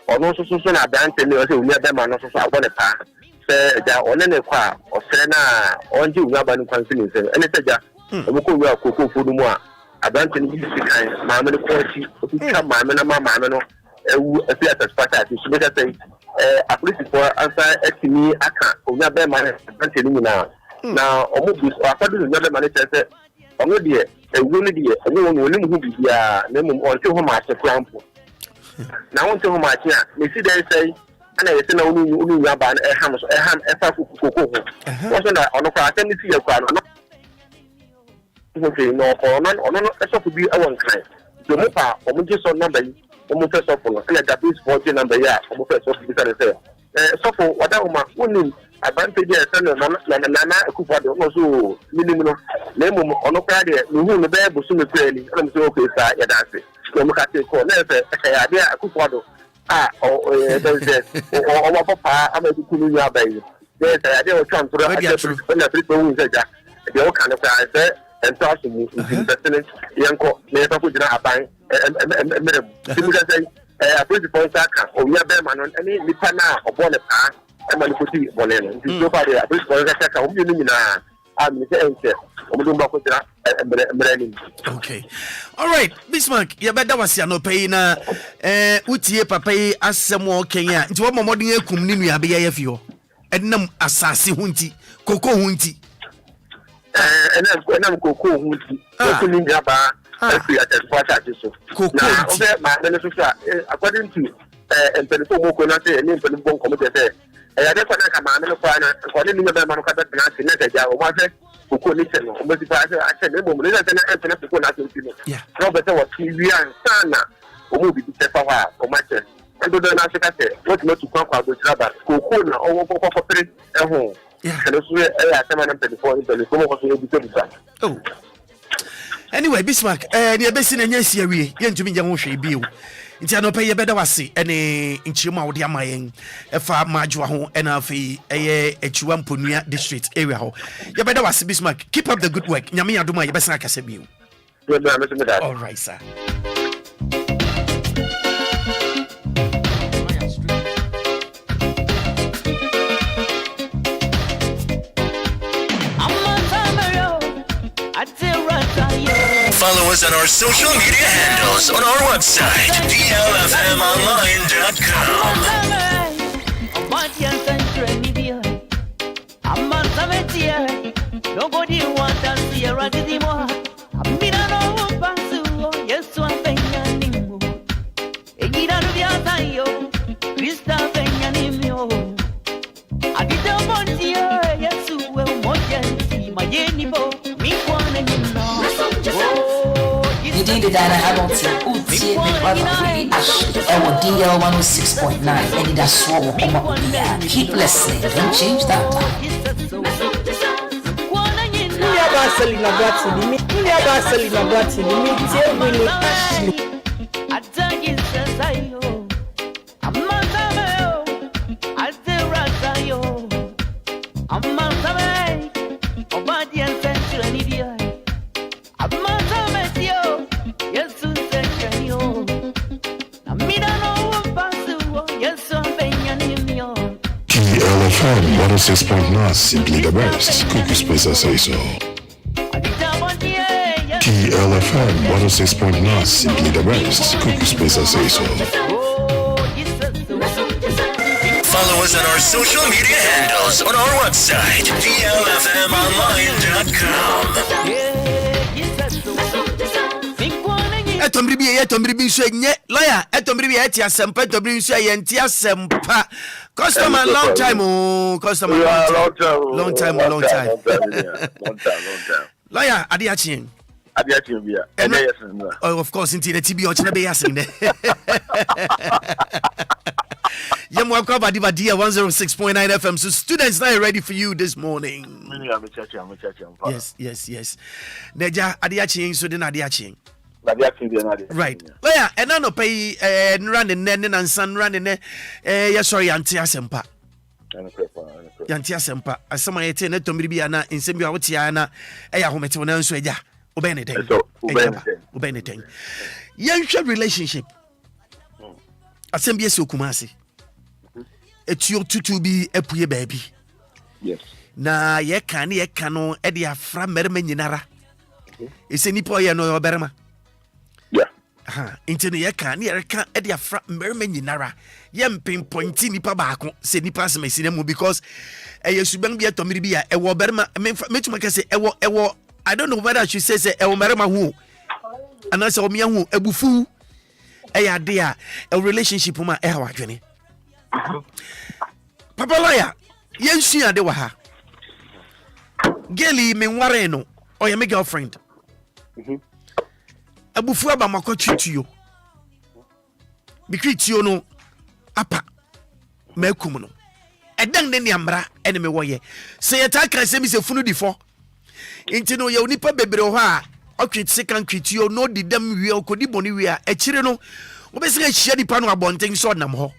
Or no, so soon I dance and you near them, and also I want a car. Say, there on any car or Sena, on you, Yaban continues, and it's a jack. Coco Fulumwa. Abanti ni sika maame no kwachi okika maame na maame no a theater spata ti so better say apolisi for answer etimi aka onya be man abanti ni na omo bi akwado no be man say omo de ewu ni de enye won onim hu bibia na mum onte ho ma che krampo na onte ho ma che a me si dey say ana yesi na unu nya ba na eham so eham efa kokoko ho so na ono kwa atemi si yakwa no okay, no, that's what to be a one kind. The Mopa, or just on number, almost a software, and a Japanese 40 number, yeah, almost a software. So for whatever my winning advantage, Nana, Kupado, also minimum, name on no card, who the bear was soon clearly, and so okay, sir, that's it. So look at the corner, idea, Kupado, or Papa, I'm a good baby. There's an idea of trying to the old kind of guy. And talk to me in the Yanko, never put in a bank and I put the point or we are Berman on any Nipana or Bonapa and Maniputi Bonen. So far, I put for the I'm okay. All right, Bismarck, you better was no paying Utie Papa as some more Kenya. To what more than a community ABFU and num assassin hunti, Coco hunti. And I'm Coco hunti, opening Jabba, now, my according to and Penfomo Conate and Penfon Committee, I just want to come on and for the new member of the Nazi Netta, or who listen, or I said, the woman is an answer to go nothing. Yeah. Robert was TV and Sana, or movie to step away, or much. And do not say, what not to conquer with Rabba, who could not over three at home. Yeah. And oh. Anyway, Bismarck, the best in any series, yen to me, young bill. Nti anope ye beda wase ene nchirima wo de amayen efa majwa ho ena afi eye echiwamponua district area ho ye beda wase Bismarck, keep up the good work nyame adoma ye besa akase biu. All right sir. Follow us on our social media handles on our website, DLFMonline.com. Nobody wants to see a rat anymore. I'm in an old pasu, yes, one thing I knew. Egida Viatayo, Krista Benyanimio. I did the one year, yes, well, more than my Yenibo, me one and you know. You did it at Hamilton, Uti, Willy, DL 106.9, Anidaso Wɔhɔ. Keep listening, don't change that time. Selina Bratini, me, Willy, I tell you, says I yo. I'm not I tell Ratayo. I'm not obedient to an idiot. I'm not yo. Yes, to say yo. I'm yes, I'm DLFM 106.9, simply the best. Cookie Space, I say so. DLFM 106.9, simply the best. Cookie Space, I say so. Follow us on our social media handles on our website, DLFMonline.com. Etombribi so nye lawyer etombribi eti asempa etombribi so yenti asempa customer long time customer long time lawyer adiachi bia of course inti the TB ochina be yasin de Yemwa kwa badiba dia 106.9 FM. So students now ready for you this morning. Yes. Neja adiachi so den adiachi. Right. Lawyer, and no pay running and sun running yes sorry anti asempa. Yanti asempa. Asama yete ne tomribi ana insembi awutiana eya homete wona nso eja. Obeying. Young relationship. Assembly so kumasi. It's your tutu be epuye baby. Yes. Na ye can no e dia fra merme nyinara. Ese nipo ye no oberma. Yeah. Into ye can e dia fra merme nyinara. Ye pinpoint nipa baako se nipa asema mu because e yesuban bia tomiri bia e wo oberma metuma kase e wo I don't know whether I should say e wo merma hu. Anase o mia hu ebufu. E ya dia a relationship ma e ha wadwene. Papa lawyer, yensu ade wa ha. Geli me nware no, o ye me girlfriend. Abufu aba makotwituyo. Bikwituyo no apa makum no. Edan ne ne amra ene me woye. Se yeta kan se mi se funu difo. Inti no ye onipa bebre ho a otwit second kwituyo no didam wie okodi boni wie a ekire no obese ga hia dipa no abonten so nam ho.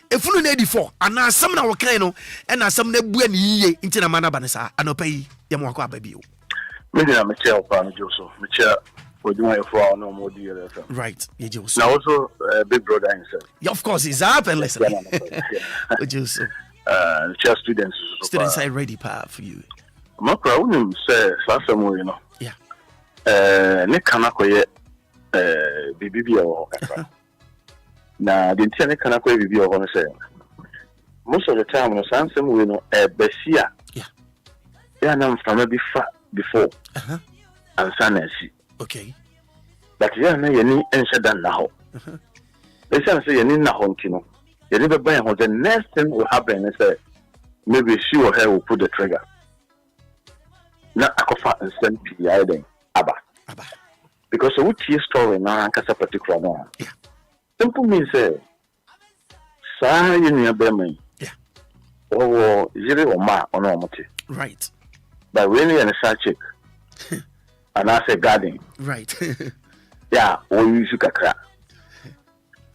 Efunu na edifo ana asam na wokan no na asam na bua ne yiye nti na mana banesa anopa yi ye mo akwa ababio me na me chair pa no joso me chair oduma efo no mo DLFM right ye joso now also big brother himself yeah, of course he's up and listen joso chair students are ready pa for you Maakora unim say last mo you know yeah ne kana koye bibi o efa na the internet can akwa bibi o hono say most of the time no sansem we no besia yeah na mfama bi fa before and sanasi okay but yeah na yeni ensha dan na ho they say yeni na ho ntino You never buy her. The next thing will happen is that maybe she or her will pull the trigger. Now I can find and send PI then Abba. Because a would story now and a particular one. Simple means say you near Bemin. Or zero or ma or no. Right. By Willy and a side chick. And I say garden. Right. Yeah, or you should crack.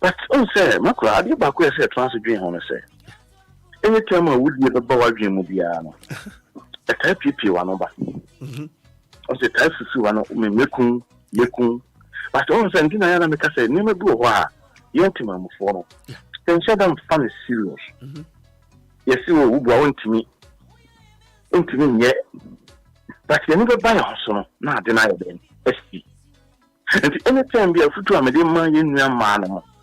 But say, Maakora, I did back where I said transgender on say. Anytime I would give a boy dream of Biano. A type PP one over. I say type to one of me mekun. But on Santina I make a say, never do a while. Yantima for. Then shut down fun is serious. Yes, you will go into me. Into me yet. But you never buy a house, not deny them. SP. And anytime be a foot to a medium in your man,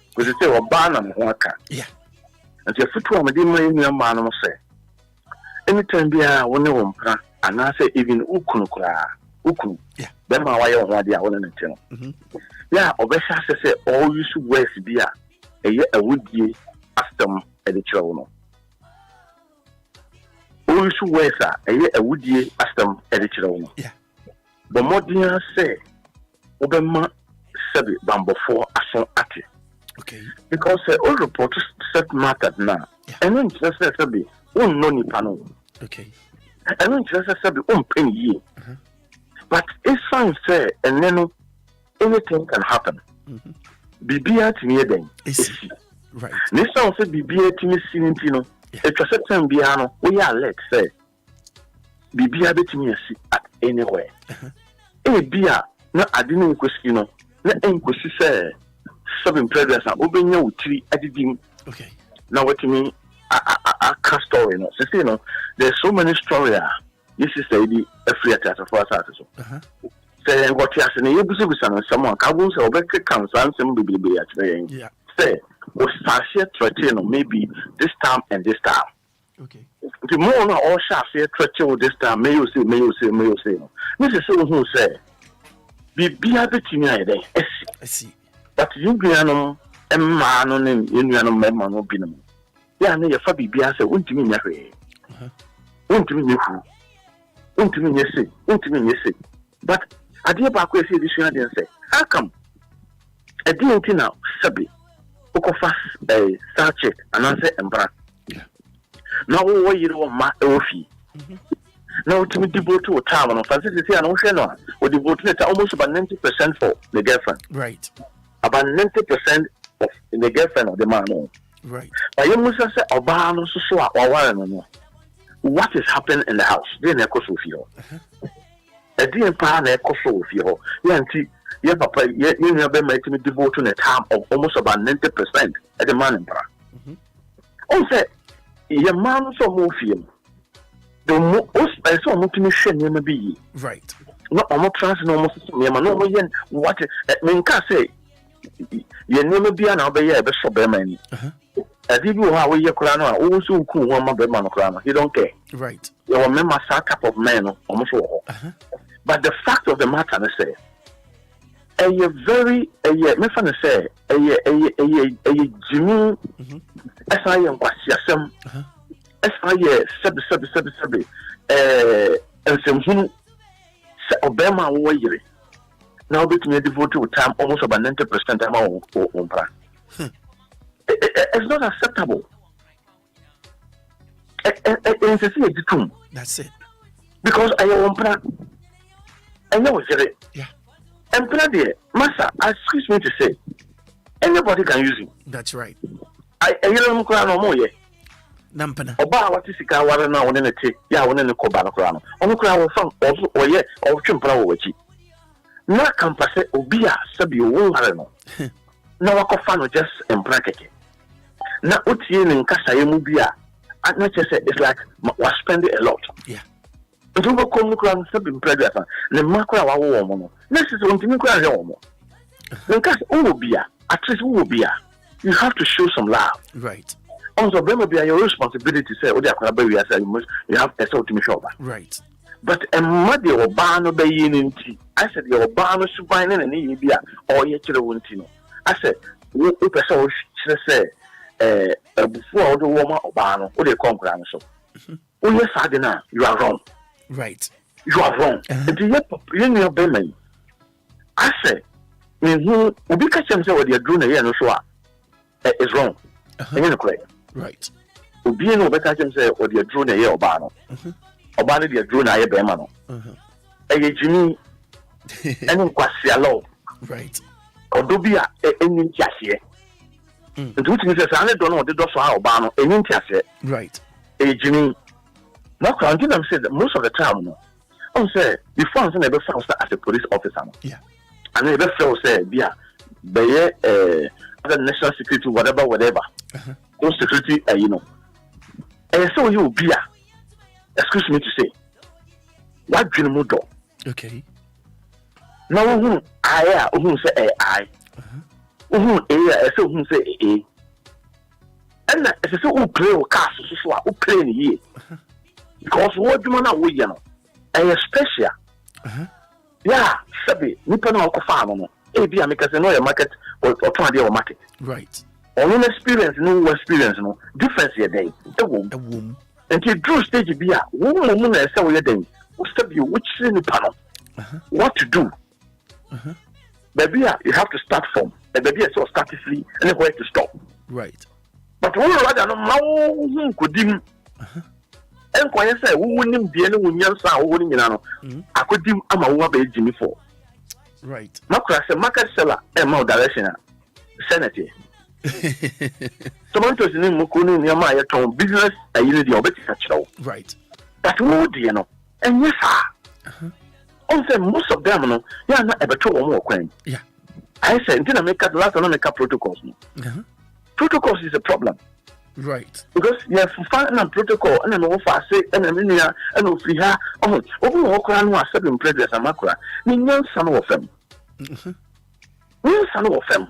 because it's a banner and worker. Yeah. And your foot to a medium in your man, say. Anytime be a one woman, and I say even Ukun. Yeah. Then my way on what they are on the channel. Yeah, Obesha say, all you should wear beer, a wood ye, astum, at the children. All you should wear, a wood ye, astum, at the children. Yeah. But more dear say, Obama said it bamboo for a song at it. Okay. Because all reporters set matter now. And then just said, oh, no, Nipano. Okay. And then just said, oh, penny. But it's fine, say, and then anything can happen. Bibia to me then. Right. This sounds said Bibia to me, Sinintino. It was a certain piano. We are let say Bibia to me at anywhere. A beer, no, I didn't question. No, inquisition say 7 predators are open your tree at the beam. Okay. Now, what you mean? I can't story. No, so, you know, there's so many stories. This is the free attack of us. Say what you are saying, you be someone can say, over cancer and some baby at the yeah. Say, was Sasha threatening maybe this time and this time. Okay. The more all shall say threatening this time, may you say. This is someone who say, be happy to me. I see. But you be an man on in Union member no binum. Yeah, no, your Fabi Biasa won't mean every. Won't mean you. Won't mean yes. But I did back where say this year and say, how come? I didn't now, Sabi. Oko fast a star check and answer and bra. Now, what you know, my Ofi. Now, to me, devote to a town of Francis and Ocean, or devote it almost about 90% for the girlfriend. Right. About 90% of the girlfriend of the man. Right. But you must say, Obama, so or what is happening in the house? Then echo Sophia. A dear pan echo Sophia. Yeah, Papa, you never made me devote to a time of almost about 90% at the man in Bra. Also, your man so more film. The most I saw multimation never be. Right. No, I'm not transing almost no what I mean, can say you never be an obey a best of Berman. As if you are your crown, also cool one of the man crown. He don't care. Right. You remember a cup of men almost all. But the fact of the matter, I say, a very, me fan say, a Jimmy, as I am what some, as I sub, and some who Obama way. Now between devote to time almost about 90% amount on plan. It's not acceptable. That's it. Because I am on plan. I know it's yeah. And plan there, Master, excuse me to say, anybody can use it. That's right. I don't cry no more yet. Nampana. Oba what is the car now on the take? Yeah, one in the Cobana crown. On the crown from also or yet or Chimpra with you. Na campus Obia Sabi won't no, I can find just in bracket. Now, what's in Casa Mubia? I not just say it's like we're spending a lot. Yeah. But we will come to something pregnant. The Maakora woman. This is one thing we cry home. Because Obia, at least Obia, you have to show some love. Right. Also, there will be your responsibility to say, oh, they are baby, you have a sort of show. Right. But a muddy or barn obeying in tea. I said, your barn is supine and India or yet you won't know. I said, we should say, before all the woman obano or the concurrence so oh yes adina you are wrong right you are wrong you know be I say who obi catch them say what they are doing here no so is wrong right obi no be catch them say what they are doing here obano obano they are doing here be man no jimi enu kwasi alo right odobia enu ntiase nti wuti se sa ne do no de do so ha obano enu ntiase right jimi na kwa nti na say most of the time no I say before I never found as a police officer no yeah and never felt say bia be other national security whatever those security you know and so you be excuse me to say what dream mo do okay now who I who say I who so who say and it's so who play o cast so who play in here because what do man we you know special yeah sabi nipa na ko fa no bi ameka say no your market or try dey market right on experience no difference here dey e until drew stage bi a wo mo na say we dey sabi which nipa no what to do baby you have to start from baby so start free and where to stop right but when you rather no ma kodim enkwanye say wo nim die ne wonyansa wo ni nyina no akodim ama wo ba ejimi for right Maakora say market seller ma direction senate tomatoes ni muko ni nyama ya ton business ayini dia obeti kachirawo right but wo die no enye fa on say most of them no ya na ebeto wo mo kwan yeah I say until I make the last no make protocols no protocols is a problem right because you have find a protocol and no fa say and menia and no free ha obi wo kora no accept in president Maakora ni nyansa no wo fam nyansa no wo fam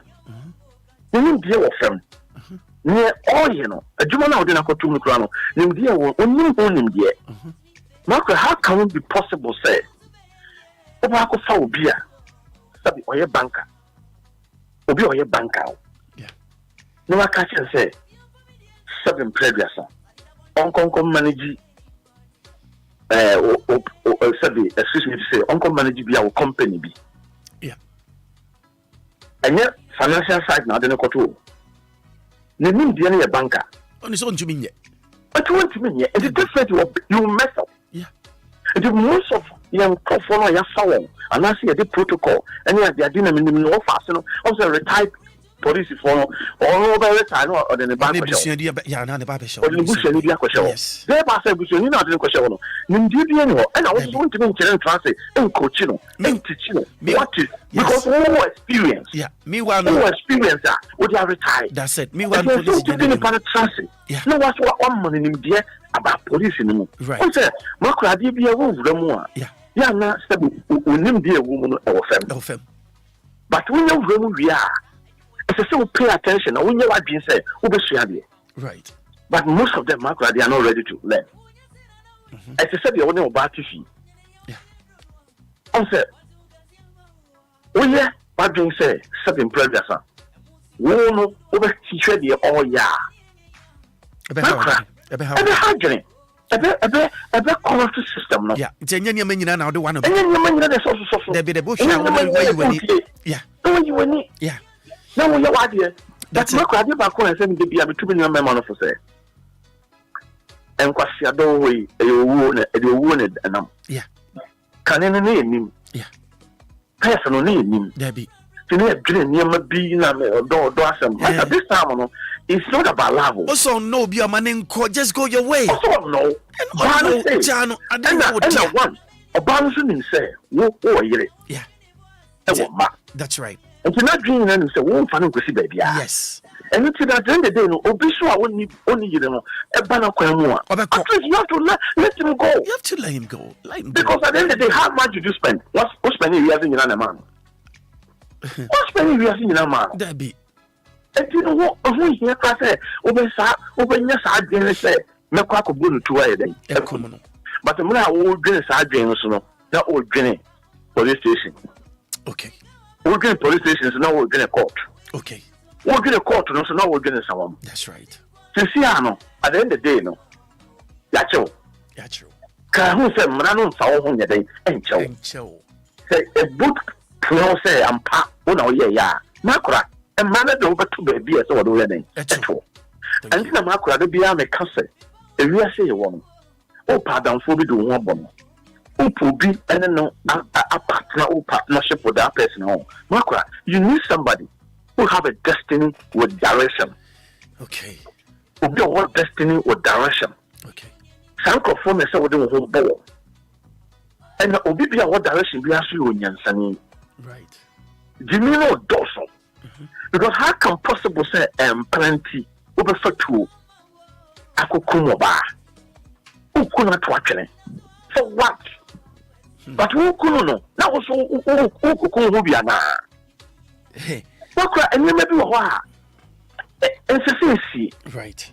ni die wo fam ni all you know adwuma na wo de na kotum no kora no ni die wo onim ho nim die Maakora how can it be possible say oba ko fa Obia sabi oye banker obi oye banker yeah no wa catch and say seven previous on manage excuse me to say on manage be our company be yeah and yet financial side now they no control you need be a banker on is on to me but want to mean it's different you mess up yeah the most of young follow your phone and I see a protocol and they are doing no fast no also retired police for all over the time or the bank yeah na the barber shop or the bush and the question yes they pass a bush you know the question no you did you and I was going to mention translate and coach no and teach no what is because no experience yeah me one no experience what you are retired that's it me one police translate no what money in there about police no right say Maakora dey be a wo mu a yeah na sabi onim dey wo mu no e fam but when you wo mu wi a it's so pay attention. Now when you are being said, right. But most of them, Maakora, they are not ready to learn. As I said, they are only about to see. Yeah. I said, oh yeah, what being said, something previous. No, over teacher, they all yeah. Maakora, a bit a bit corrupted system. Yeah, it's a young man now. The one of them. There be the bush. Yeah. No, you will need. Yeah. No, you are here. That's Maakora back when I said to be able to be a man of say. And Kwasia don't way, you wounded and yeah. Can any name him? Yeah. Personal name him. There be. To near being a door, at this time, it's not about love. Also, no, be a man in court, just go your way. Also, no. Jano, I don't know one. A bouncing say, yeah. That's right. And you're not dreaming and say, won't find a baby. Yes. And it's at the end of the day, no, Obisua only you know, a banner quamua. You have to let him go. You have to let him go. Because at the end of the day, how much did you spend? What's spending years in a man? What's spending years in a man? That be. And you know what? Who here can say, open your side, and say, Maakora go to a day. But the man who drink side drains, no, that old drain police station. Okay. We're going police stations now. We're going to court. Okay. We're going to court, no, so now we're going to someone. That's right. Sisiano, at the end of the day, no. Yacho. Who said, Mano, Sao, day, and Cho. Say, a book, close, and pa, yeah. Maakora, and man, over to be a sort of wedding. And then Maakora, the Bia, the cousin, if you say a woman. Oh, pardon, for do one bomb. Oh, be and no, a partner or partnership with that person. Maakora, you need somebody who have a destiny with direction. Okay. Who be what destiny with direction. Okay. Sanko from a sort of whole ball. And Obia, what direction we ask you in Yansani? Right. Jimmy no dorsal. Because how can possible say plenty over for two? Akukumoba. Who could not watch it? For what? But who could know? Now also who could be an Hey. And you may be a while. Right.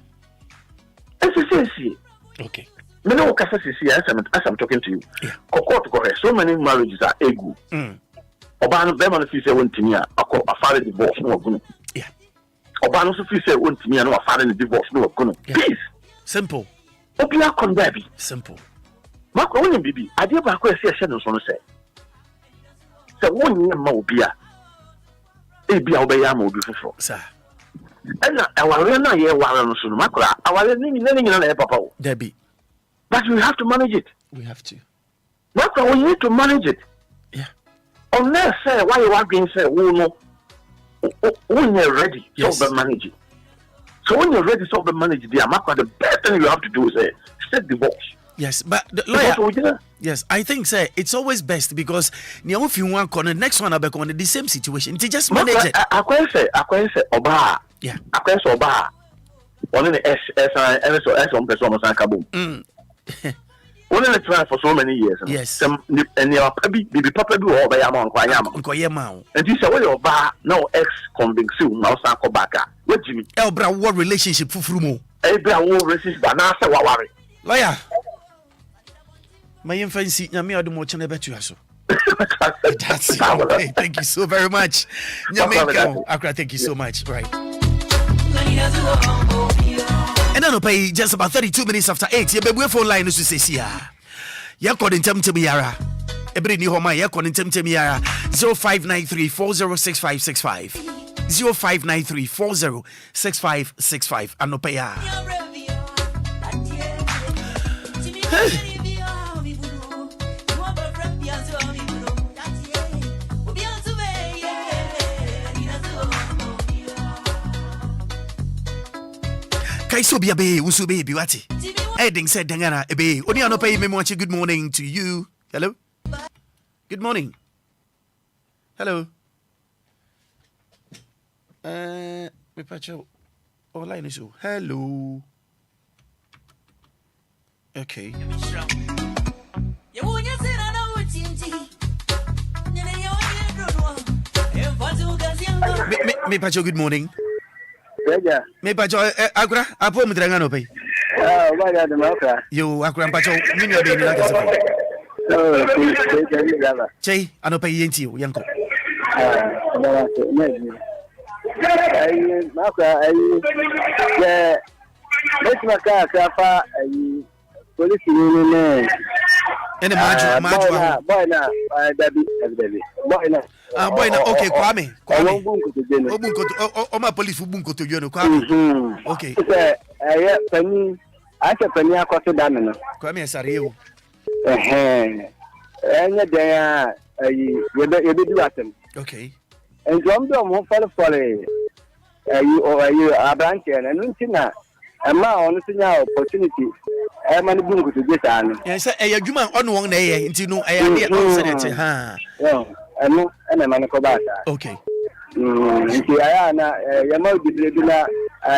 Okay. Me no as I'm talking to you. So many marriages are ego. Obano Beman fi say won timi a father divorce no oguno. Yeah. Obano so fi say won timi no father divorce no oguno. Peace. Simple. Obia kon baby. Simple. Mako won bibi. Ade ba ko ese ehye no so no say. Say won nya ma obia. E bia obeya ma obi foforo. Sir. Ena aware na ye ware no so no makora. Aware ni na e papa o. Debbie. But we have to manage it. We have to. Makora, we need to manage it. Unless why you are going to say, when you're ready, so manage it. So when you're ready, so manage it. The best thing you have to do is set divorce. Yes, but the lawyer, yes, I think it's always best because if you want the next one I'll on the same situation. To just manage it. I can say Oba. Yeah. I can say Oba. One in the S on person kaboom. One in the try for so many years. Yes. And your baby papa do all by Yamon. And you say, well, your bar no ex convict soon now Sanko Baka. What Jimmy? Elbra, what relationship for Frumo? Elbra, what relationship, but now say, what worry? Lawyer. My infancy, Yami, I don't want to bet you. That's it. Okay, thank you so very much. Akra, thank you so much. Right. And then pay just about 32 minutes after 8. Your phone line is to say, yeah, calling to me, Yara. Every new home, yeah, calling to me, Yara. 0593 406565. 0593 406565. And no pay. Kaiso biabe usu baby wati. Eding said dangana ebe. Oni ano pay me watch good morning to you. Hello. Good morning. Hello. Me pacho online is hello. Okay. Me pacho good morning. Me pacho Akra apo mdrangano pay. Oba de Maakora. Yo Akra pacho minyo be ni lakasa. Chei ano pay yenti yanko. Maakora yeah. Let's make a crafa police union. Ene maju boy na David boy na boy na okay Kwame obunkoto o ma police obunkoto yo no Kwame okay yeah pani acha pani akoto dame no Kwame esareo enya den ye be di watem okay en jom do mo fale abranche na nuntina ama onu sinya opportunity man bungu to get an yes adwuma ono won na ye nti no aya on senate ha eno ena man ko ba ta okay nti aya na ya ma bidre bi na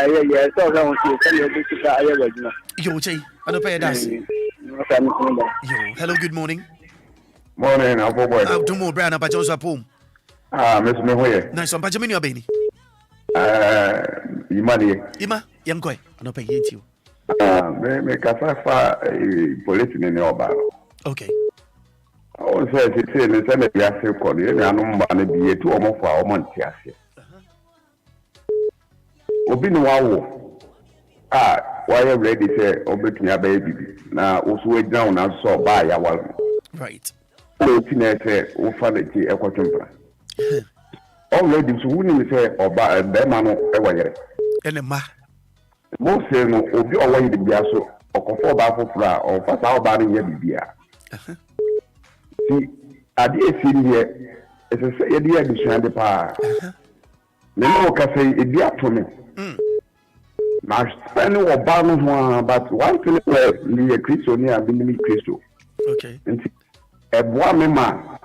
ye so so on ti se ye bi ka aya waduna yo chei ano pay das yo hello good morning morning abo boy Abdumo Brian abajo so pom miss me hoye nice on pajo me no abeni ima yankoi ano pay yenti me kasafa police ni oba okay o se ne se ne ya se ko ni anu mba ne bi etu o mo fa o mo nti ase obi no wawo why ready say obetumi abaye bibi na oso agina na so ba ya wa right o ti na say o fa na ti ekwotumpa already so wuni me say oba be ma no e wayere ene ma mo say no obi o wayi bibia so okofo ba fofura o fa sa oba no ye bibia si ade efiriye ese say ye dia bisua de pa me no ka say e dia to me na spend oba no ho but one thing me a Christian and me Christo okay eboa me ma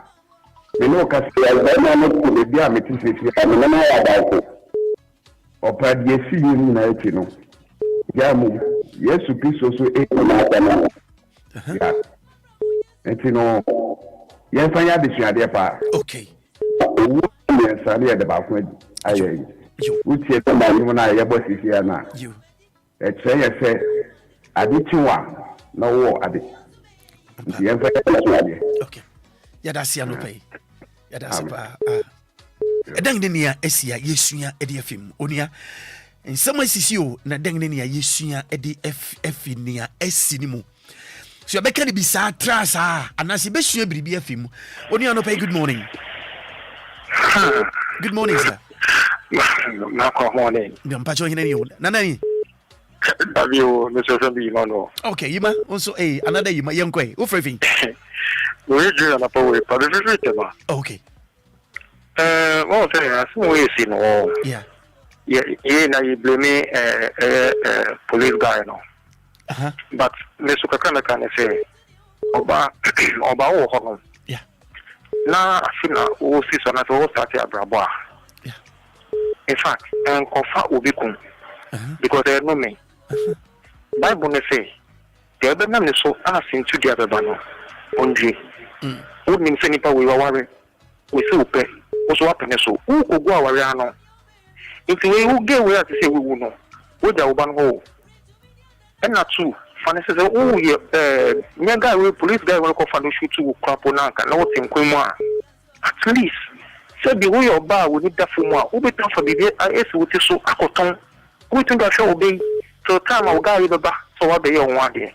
me no ka say e no ko be bia me ti se me no ya da ko opa die fi ni na eti no ya mu Yesu Christo so e ko na na ya eti no ye fa ya de suade pa okay owo me sa le de ba ko ayi utie to ma ni na ye boss here na you say ade tiwa na wo ade ye fa ya okay ya da sia no pay ya da sapa edan de nia asia yesua ede afim onia nsama sisi o na dan de nia yesua ede afinia asini mu so ya beka ni bisa trasa anasi besua biribi afim onia no pay good morning good morning sir Good morning. Mpacho hina ni nani Davio Mr. Zambi no. Okay, Yima also another Yima Yankwe. Who free? We do na power but the ma. Okay. What say as we see no. Yeah. Yeah, na you blame police guy no. But Mr. Kakana can say oba o ho. Yeah. Na afina o si so na to start abrabo. In fact, and confer ubikum because they know me. Bible ne say, the other name is so asking to the other banner. Only, would mean Senipa we were worried. We so pay, also happen so. Who could go our Riano? If we will get where to say we will know, with the urban hole. And not true. Fanny says, oh, yeah, guy will police guy will go for the shoot to Craponaka, no thing, Quimoa. At least. So the way your bar will need that for more. Who be tough for the IS with so acoton. We think I shall obey. So time I'll guide the back so I'll be on 1 day.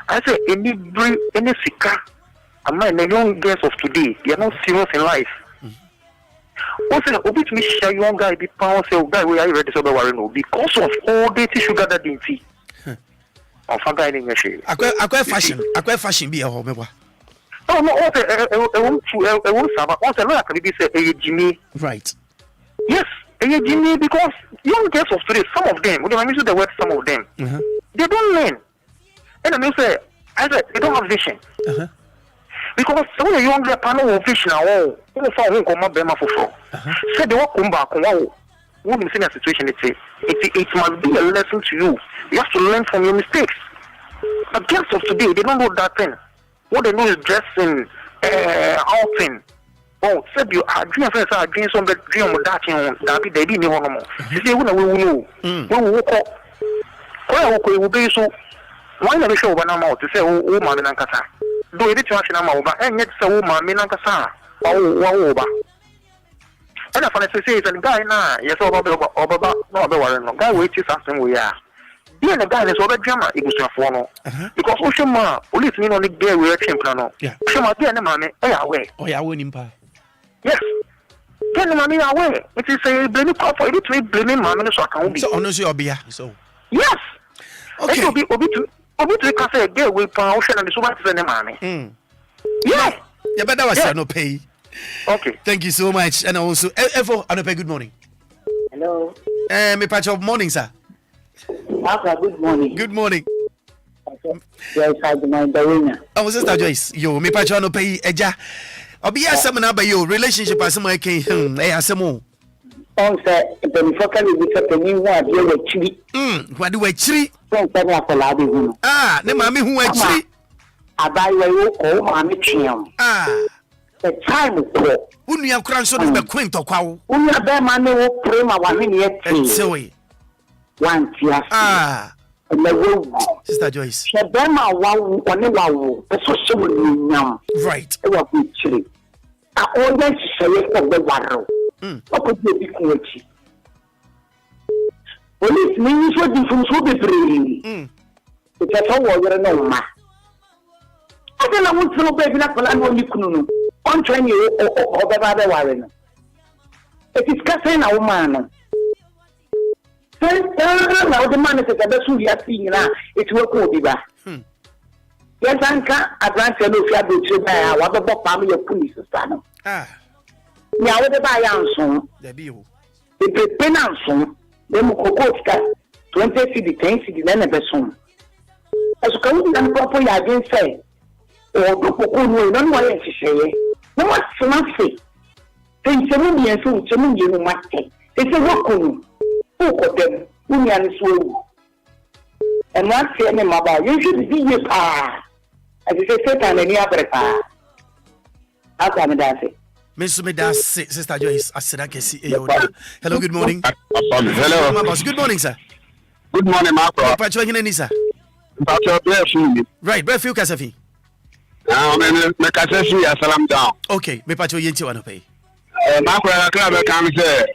I say any sicker. I mean the young girls of today, they are not serious in life. Also, obey to me share young guy be power say guy we are ready to worry no because of all the sugar that in tea. Of a guy in the shade. Acquire fashion be a home. No, I won't say, also, like maybe say a Jimmy. Right. Yes, a Jimmy, because young girls of today, some of them, when I use the word some of them, they don't learn. And I mean, say, they don't have vision. Because some of young girls have vision at all. Who found who come up Bema for sure. Say they will come back. Wow. When you see a situation, it must be a lesson to you. You have to learn from your mistakes. But girls of today, they don't know that thing. What they know is dressing, outing. Oh, said you are dreaming friends are dreaming some dream of that that be they didn't know no more. You say, we know. We will walk up. We will be so. Why never show one amount to say, oh, Mamma Nankasa? Do it to action about, and yet so Mamma Nankasa. Oh, and I find to say, and guy now, yes, over, no, the guy waits something we are. Yeah, the guy is over drama, it was a formal. Because Oshama, police mean only gay reaction plan. Yeah. Shama, dear, the money, away. Oh, yeah, winning pa. Yes. Then the money away. It is a blaming cop for it to be blaming Mamma so I can be. So, honestly, Obia. So, yes. Okay. It will be to say, gay with Ocean and the so much the money. Yeah. Yeah, but that was no pay. Okay. Thank you so much. And also, Efo, Anope, good morning. Hello. Me patch of morning, sir. Good morning. Good morning. Yes, I demand the winner. Oh, Sister Joyce, yo, me patch on pay eja. Obia samana ba yo relationship asema ken asemo. On say the focal is a new one, you were chiri. What do we chiri? Don't tell me for labi. Ne mami hu chiri. Abai we ko mami chiam. The time ko. Unu ya kura nso no be kwin to kwa wo. Unu be ma ne wo prema wa ne ye ti. Sewe. One tia. Sister Joyce. Shebema wa one wa so so nyam. Right. E wa ku chiri. A onye sise ko be waro. O ko bi ku echi. police mean so different so be free. It's a war no ma. I don't want to know baby na kola no ni kunu. On train you or baba warren. It is casting a woman. Now the man is a better we are seeing now. It will go be back. Yes, Anka, advance a look at the buy what the family of police stand. Now, what the buy answer? The bill. The penance, the Moko 20 city, 10 city, then a person. As you come and properly against say, or Doko, no one to say, no one's not say. Then Samuel and so Samuel must say, it's a work. Who got them? Who are so? And not saying them about you should be your power. As you say, Satan and the other power. How come that's it? Miss Midas, Sister Joyce, I said I can see you. Hello, good morning. Hello. Good morning, sir. Good morning, Maakora. Patrick, sir. Right, Breath, you can say. Salam down. Okay, me Patrick, you want to pay. Maakora, come say,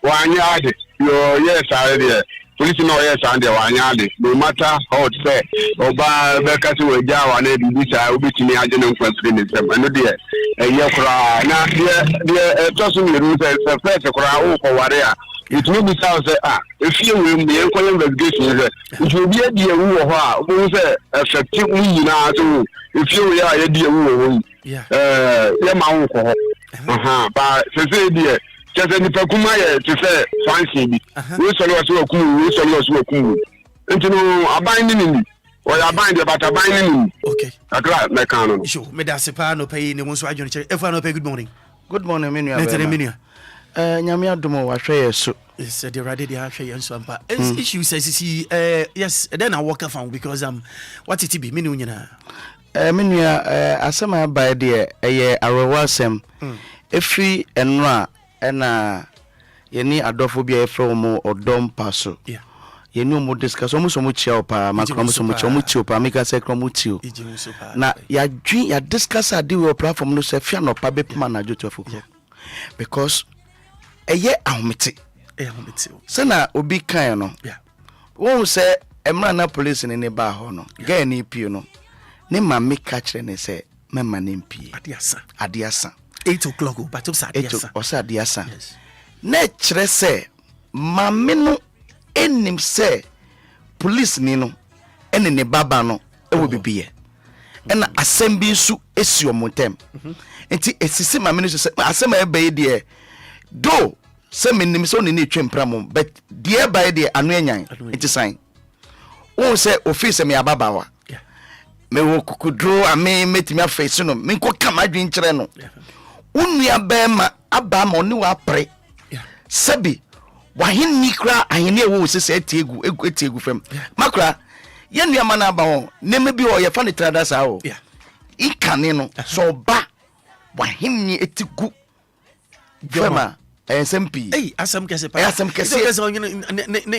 one yard, your yes, I police no yes, and one yard. No matter how it say, Oba Becca to a Jawa, and this I will be to me. I didn't question them. I know dear. Yakra, now, dear, tossing the root as a first crowd for whatever. It will be sound say, if you will be a investigation, it will be a dear who say, effective we now to if you are a dear who, Yama, but say, dear. Just any Pacumaya to say, fancy me. We saw us work, we saw us work. And you know, a binding or a binder, but a binding. Okay, a glad mechanic. Sure, Medasipano pay the most wagon. If I know, good morning. Good morning, Minia. Nyamia Dumo, I say, so it's the radio and swampa. Issue says, yes, then I walk around because what it be, Minuina. Minia, as some by dear, a rewasem, every and yeni adofobia from or dom paso. Yeah. You know more discuss almost so much pa macrom so much pa make us say cromutio. Na ya dream ya discuss a deal platform no se fia no pa be man na jotofo. Because eye ahomete. Se na obi kan no. Yeah. Won say emra na police ni ne ba ho no. Ga ni pie no. Ne ma make catch ne say mema ne pie. Adiasa. 8 o'clock, but it's Adiasa. Yes. Nature say, Mamino enim say, police nino, and in the babano, it will be beer. And assembly su esio montem. And a system, my minister said, I say my baby, do some in the son in the train pramum, but dear by the Anuyan, it's a sign. Oh, say, office me a babawa. Me wo kukudro a me met me a face, no, me ko kama drink treno. Unia bema abama oni wa pre sabi wahin nikra ahene wo sese etiegu fam makra ye nuama na aba ho neme bi o ye fa ne trada sa o ikane no so ba wahin ni etigu fama SMP asam kese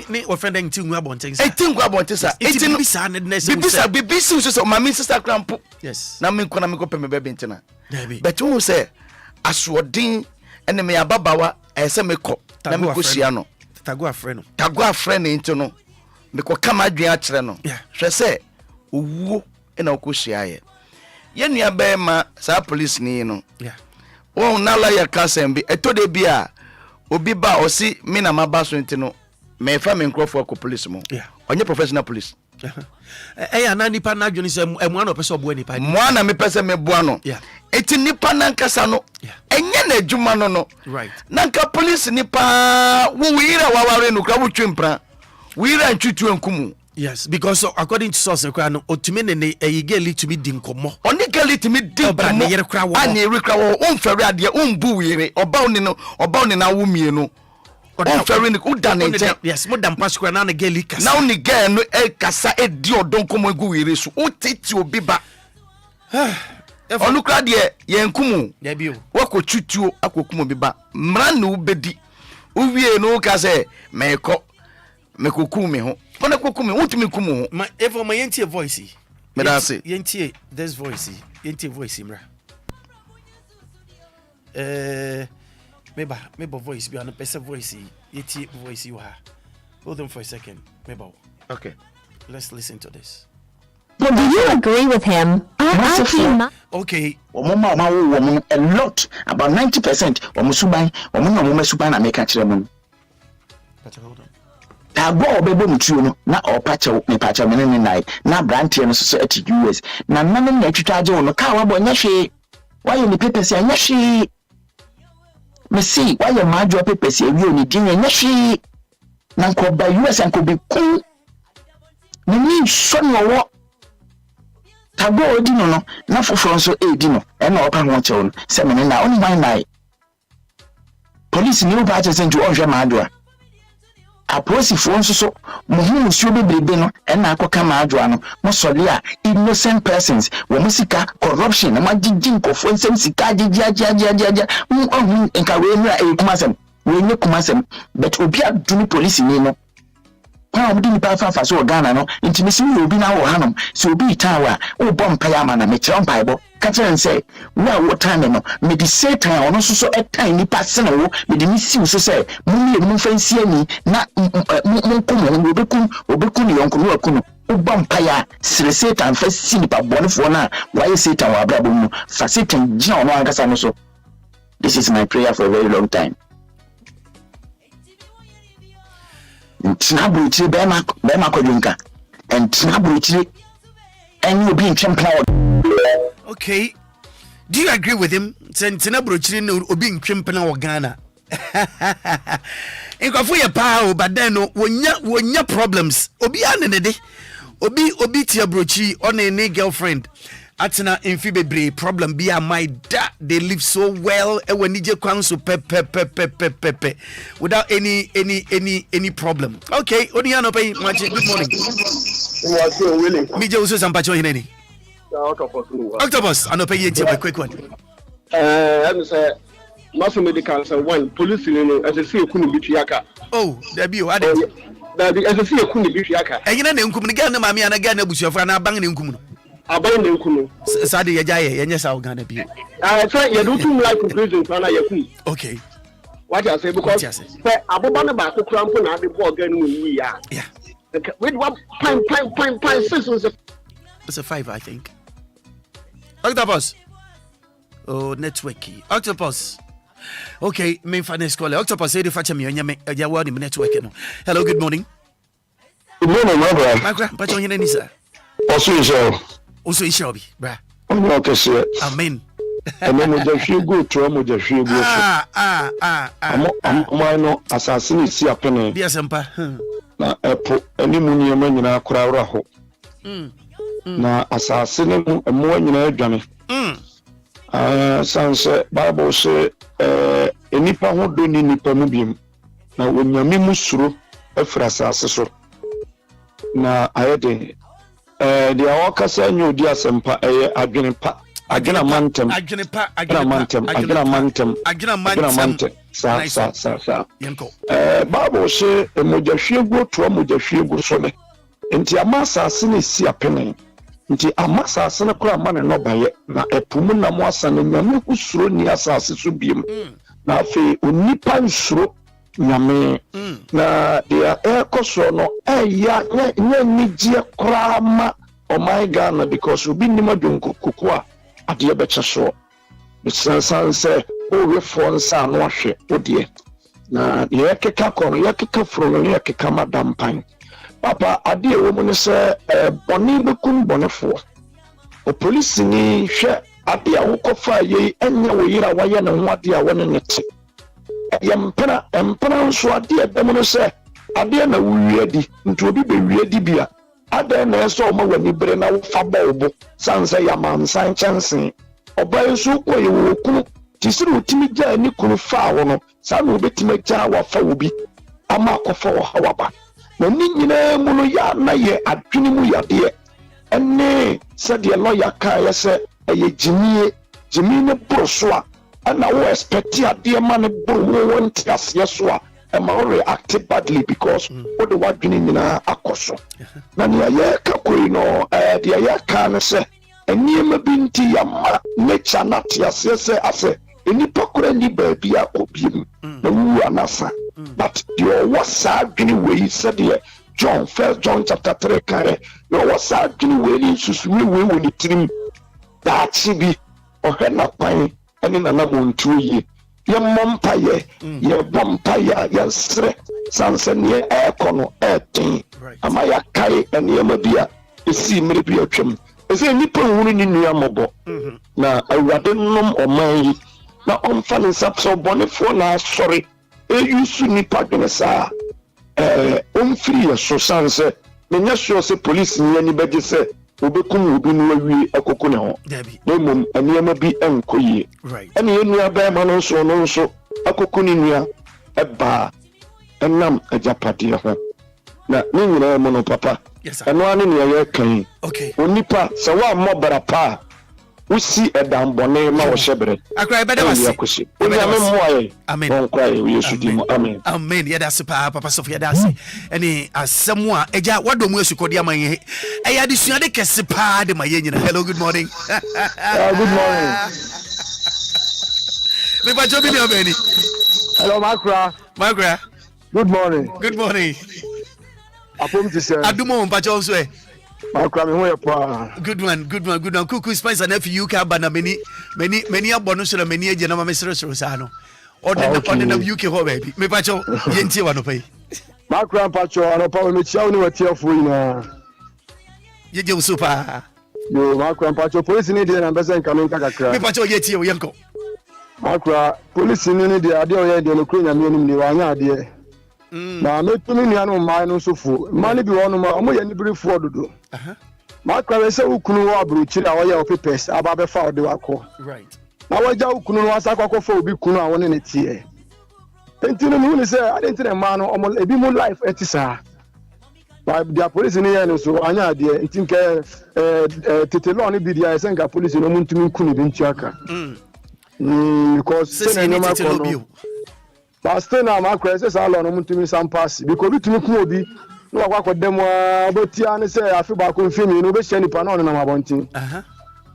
ne offending tingu abonten sa tingu abonten sa etin bisa ne bibisa so mama sister crampo yes na me kona me ko peme bebe ntina but who say aswodin ene me ababawa ese me ko na me ko hia no tago afre no into no me ko kama adwen a kire no hwe se owuo ena ko hia ye nua be ma sa police ni no won na la ya kasem bi etode bi a obi ba osi me na maba so ntino me fa me nkrofo ko police mo onye professional police na nipa na adwoni se emu na pese obo nipa mo na me pese me boa no eti nipa na nkasa no enye na adwuma no right na nka police nipa wo wira waware no kra wo twempra wira ntwitu enkumu yes because according to source kwa no otumi ne eyigeli to me dinkomo oni geli to me dinkomo ani yere kra wo onfere ade onbu wire oba oni na wo mienu onfere ni udane nte yes mo dam pass kwa na na geli kasa na oni gel no e kasa edi odonkomo egu wire so oteti obi ba onukra de yenkumu wako tutuo akokumu biba mra na ubedi uwie no ka se mekoku me ho kona koku me wutumi kumu ho ma ever my yentie voice me da say yentie this voice yentie voice mra meba voice bi an person voice yentie voice you ha Hold on for a second. Maybe. Okay. Let's listen to this. Well, do you agree with him? Okay. A lot, about 90%. Suban American Children. But hold on. I go baby mutuno, not all patch of me patch of many night, not Brantian Society US. Now, none of the charge on the car, boy, Yashi. Why in the papers say Yashi? Me see, why your major papers say you need dinner Yashi? Nanko by US and could be cool. Me need son or what? Tabo dino, not for Franco a dino, and open one tone, 7 and only my night. Police new patches into Oja Madua. A policy for so Muhu should be no and Nakoka Madruano, Mosolia, innocent persons, Womusika, corruption, and my jinko for instance, Jaja, and Karena a Kumasem, we know Kumasem, but Obia do police in no. How did you pass off so Ghana? No, intimacy will be now Hanum, so be tower, oh, bomb Payamana, make your Bible. Catcher and say, well, what time no, may the Satan or also so a tiny person, may the misuse say, Mummy and Fancy any, not Munkum, Ubekuni, Uncle Wakuno, oh, bomb Paya, Satan, first seen by Bonifona, why Satan or Brabum, for Satan, John Wangasanoso. This is my prayer for a very long time. Tnabuchi Bema Kodunka and Tnabuchi and you being champion. Okay. Do you agree with him? Tnabuchi no being champion or Ghana. Inko ya power, but then when your problems Obia nede Obi tia brochi on a girlfriend. Atina infibebre problem be my dad they live so well and when DJ council pepe without any problem. Okay, Oniano pay magic. Good morning. Willy. Me just some pacho hineni. Octopus, I know pay you a quick one. I'm say mass medical so one police as a see couldn't be yaka. Oh, there be what that as a see couldn't be yaka. And you know kumigana mami and again bush of an abanging kumu. Abandon Kunu. Sadi Yajaye, and yes, I'll gonna be. I try you do too like prison for Yaku. Okay. What I say because Abobana back to Crampon and the ball again when we are. Yeah. With what pine systems. It's a 5, I think. Octopus. Oh, networky. Octopus. Okay, main finance caller. Octopus, say the fact me and your word in networking. Hello, good morning. Good morning, Maakora, but on your name, sir. Also, it shall be, bruh. Amen. And then we just feel good to them, we just feel good. I'm assassin see a penny. Yes, Empa. Na any money a man in our crowd. Na assassin and more in a dummy. Sunset Bible say, any power who don't need Nipamubium. Now, when your mimusro, a frasa, na I had the Awakasa and you dear Sempa, agena mantem, sa. Bible say, a mojafie go to a mojafie go so me. Nti amasa asene si apene. Nti amasa asene kura mane no baye na epumu na mo asane nyame kusuro ni asase so biem. Na afi onipa nsuro nyame na dia ekoso no ya nijie krama o my Ghana because obi nima dwonko kokua ade be cheso bisansan se o we fon sa no ahwe odie na ye keka kono ye keka fro no ye keka madam pan papa ade wo mu ne se boni be kun bonefo o police ni hwe ade a wo kofa ye enye wo yira wa ye ne ho ade a wo ne nete yempena nso ade edem no se ade na wuwiadi nti obi be wiadi bia ade na eso ma wani bere na wo fa bobo sanse ya mansan chansen oba nso ko ye wo kunu tisiru timi gya ni kunu fa wo no sa na obetime gya wa fa wo bi ama kofa wo hawaba na ni nyina mu no ya na ye adwene mu yade ene se de lawyer ka ye se eye jimi ne broso a and I expect dear man won't yes so am react badly because what the what doing in akoso na ya kakoi no dia ya kan se enima binti yama nature not yes ase enipa kora ni baabi akobiem na wu anasa but the what's happening way said the John 1 John chapter 3 kare no what's happening way in susumi we when it trim that chibi or na kwan ene na na montu ye ye mompaye ye bompaye ye sre sansen ye ekono etin amaya kai ene ye mabia esi mmere bi atwam ese nipa hunu ni nua mobo na awade nom oman yi na omfa ne sapso bonefo na sorry eyusu nipa dwene saa omfiri ye so sanse menya sure se police ni ani beje se obekum obi no awie akoko ne ho na mom aniema bi enkoyie ene ye nua ba ma no so akoko ni nua eba enam ajapade ho na ni nyina mo no papa eno ane ne ye kan onipa se wa mobara pa usi edambone ma wo shebre akra beda wasi amen yesu dimo amen ya dase papa Sofia dase ene asemu a eja wadomu esukodi aman eya de suade kese pa de maye nyina. Hello, good morning. Good morning. Me ba jobi ni obeni. Hello, Maakora. Good morning. Apom ti se adumo mpa cho so Maakora me ho ye pa. Good one. Kuku spice na fi UK ba na many abonu so na many eje na ma mesere so sa no. On the UK ho baby. Me pa cho yentie wa no pai. Maakora pa cho no pa me chia ni watiafo ina. Yeje usupa. Yo Maakora pa cho police ni de na bese nka me kakakra. Me pa cho yetie wo yenko. Maakora police ni de ade o ye de no kro nyame anim ni wa anya ade. Na me tunu ni anu mai no sofo mani bi wono ma omo ye ni brifo dodo Maakora se ukunu wo abruchiri a wo ye opepes aba be fa ode wako right na waja ukunu no asa kwakọ fa obi kunu a woni ne tie entinu no ni se adentine ma no omo ebi mu life etisa ba dia police ni ye no so anya ade entinke tetelo ni bi dia senga police no muntumi kunu bi ntiaka because se no ma ko Pastor na Maakora say sa lo no mutumi sampass because bitumi ku obi no akwa dem obotia ne say afi ba ko mfimi no be hye nipa na ono na mabontin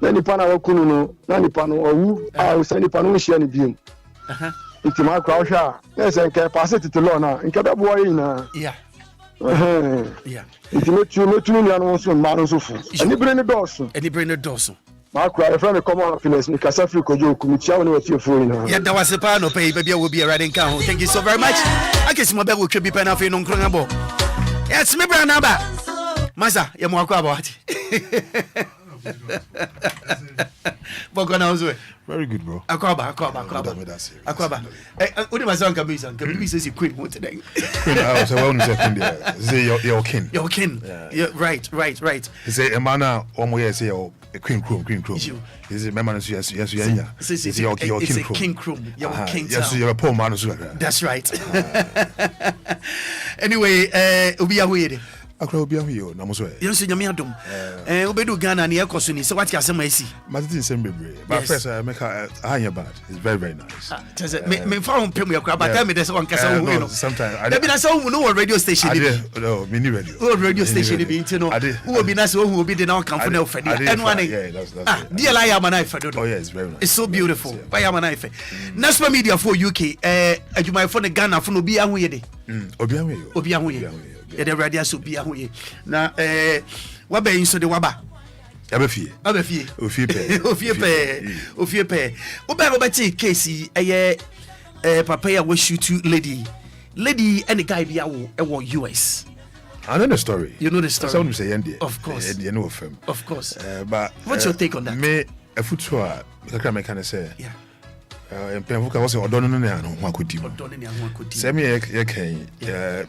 na nipa na wakunu no na nipa no owu a say nipa no hye ne biem nti Maakora hwa na say nke pass titelo na nke be bo yi na nti metunu ni anu so ma no so fu ani bre ne doso Maakora the friend come on happiness ni kasa free kojo kumitia woni watie fo ina ya da wase pa no pay baby will be riding can. Thank you so very much. Akesi mo be wo twa bi pa na fe no nkron abo yes me bra na ba masa ya mo akwa ba wati very good, bro. Akwaba. Odi masan kamisa is queen mo today. Queen, I was well say your king. Your king. Yeah, right. He say a man omo ye say a queen chrome. He say me man yes. It's your king chrome. Your king. Yes, you're a poor man as well. That's right. Anyway, Obia we akra Obia huyo na moso yenso nyame adom obedu Ghana na ekoso ni so what you asem asi matiti nsem bebre but first I make hanya bad. It's very, very nice. Me fa on pem yakra but tell me this one kasa hu no sometimes I be na so hu no radio station ni no mini radio radio station ni bi ntino who be na so hu obi de na kan fo na ofedi enwane DLI am na ifedo oh yeah, it's very nice. It's so beautiful by am na ife MiPROMO Media for UK adwumai for the Ghana for no bi ahu ye de obi ahu ye the radio so be ahoye na waba yin so de waba abafie ofie pe oba ti case papa ya we shoot lady and the guy be awo US. I know the story. You know the story. Someone say India. Of course. India no FM. Of course. But what's your take on that? Me a futua kakra can say. Yeah. Mpenfuka wose odono no na ho akodi se me ye kan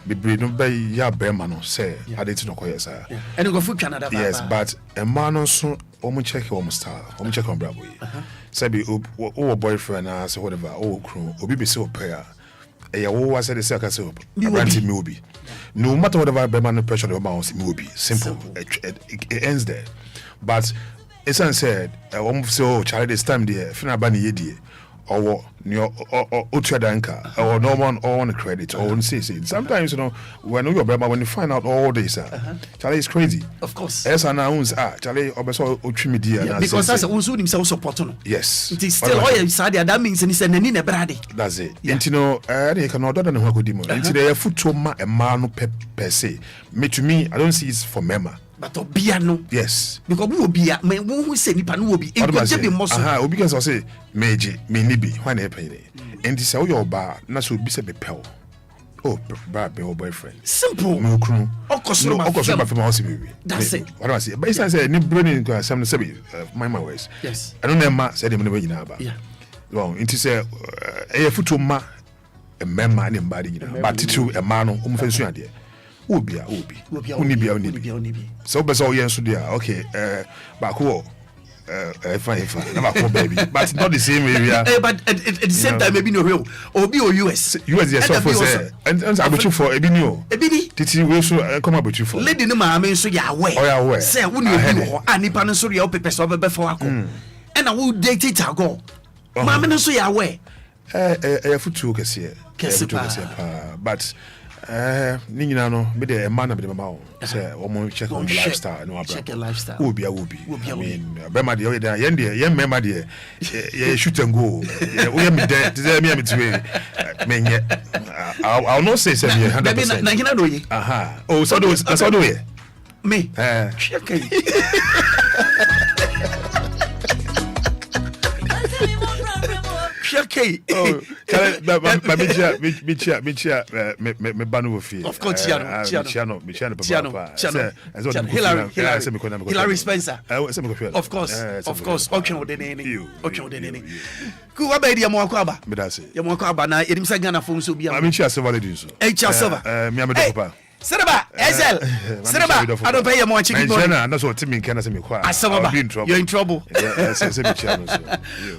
bebre no ba ya brema no se adeti no koyesa and go fu Canada yes but a man no so omo check omo star omo check on brabo se be o boyfriend as whatever o kru obi be se opera e ya wo wa se de se aka se branti me obi no matter whatever brema no pressure the bounce me obi simple it ends there but it's unsaid omo say oh child this time there fina ba ne yedie or Utradanka or no one on credit or on CC. Sometimes, when you find out all this, Charlie is crazy. Of course. As announced, Charlie Obeso Utrimidia. Because that's also himself supporting. Yes. It is still all inside that means and it's an Nina Brady. That's it. And they cannot do the Hokudimo. And today, a footoma a man per se. To me, I don't see it's for Mema. But Obia no. Yes. Because Obia, me who say Nipa no Obi. Obi can say Meiji, me nibi, when they pay. And this is your bar, not so be a pel. Oh, bad boyfriend. Simple. No crew. That's it. What I say? But it's a new brilliant some my ways. Yes. I don't know, said him in the way you know about. Yeah. Well, it is a futuma, a member and body, but to a man who idea. Obia. So, but all yes, okay, Bakuo. Fine, baby, but not the same area. But at the same time, maybe no real. Obi or US. Yes, for and I'm with you for Ebino. Ebini. Did you wish to come up with you for? Lady no man, so ya away. Oh, yeah, away. Say, wouldn't you and the panasuri open before I come? And I would date it. I go. Mamma, so ya away. A foot to Cassia. But Nina no, be the man of the mouth. Say, almost check on lifestyle. No, check your lifestyle. Will be. I mean, Bema the other day, young member, dear, shoot and go. We are dead. Tell me, I'll not say 100%. Aha. Oh, so do it. Me. Okay. Oh, me banu fi. Of course, Chiano. Hillary Spencer. Of course. Okay, Ku wa be dia mo akwa me da say. Ya mo akwa na edim sa Ghana phone so bia. Ami chia silver lady so. Chia silver. Me am do papa. Sereba, Ezel. Sereba, I don't pay you more chicken. That's what Timmy can say me kwa. You're in trouble. Yes,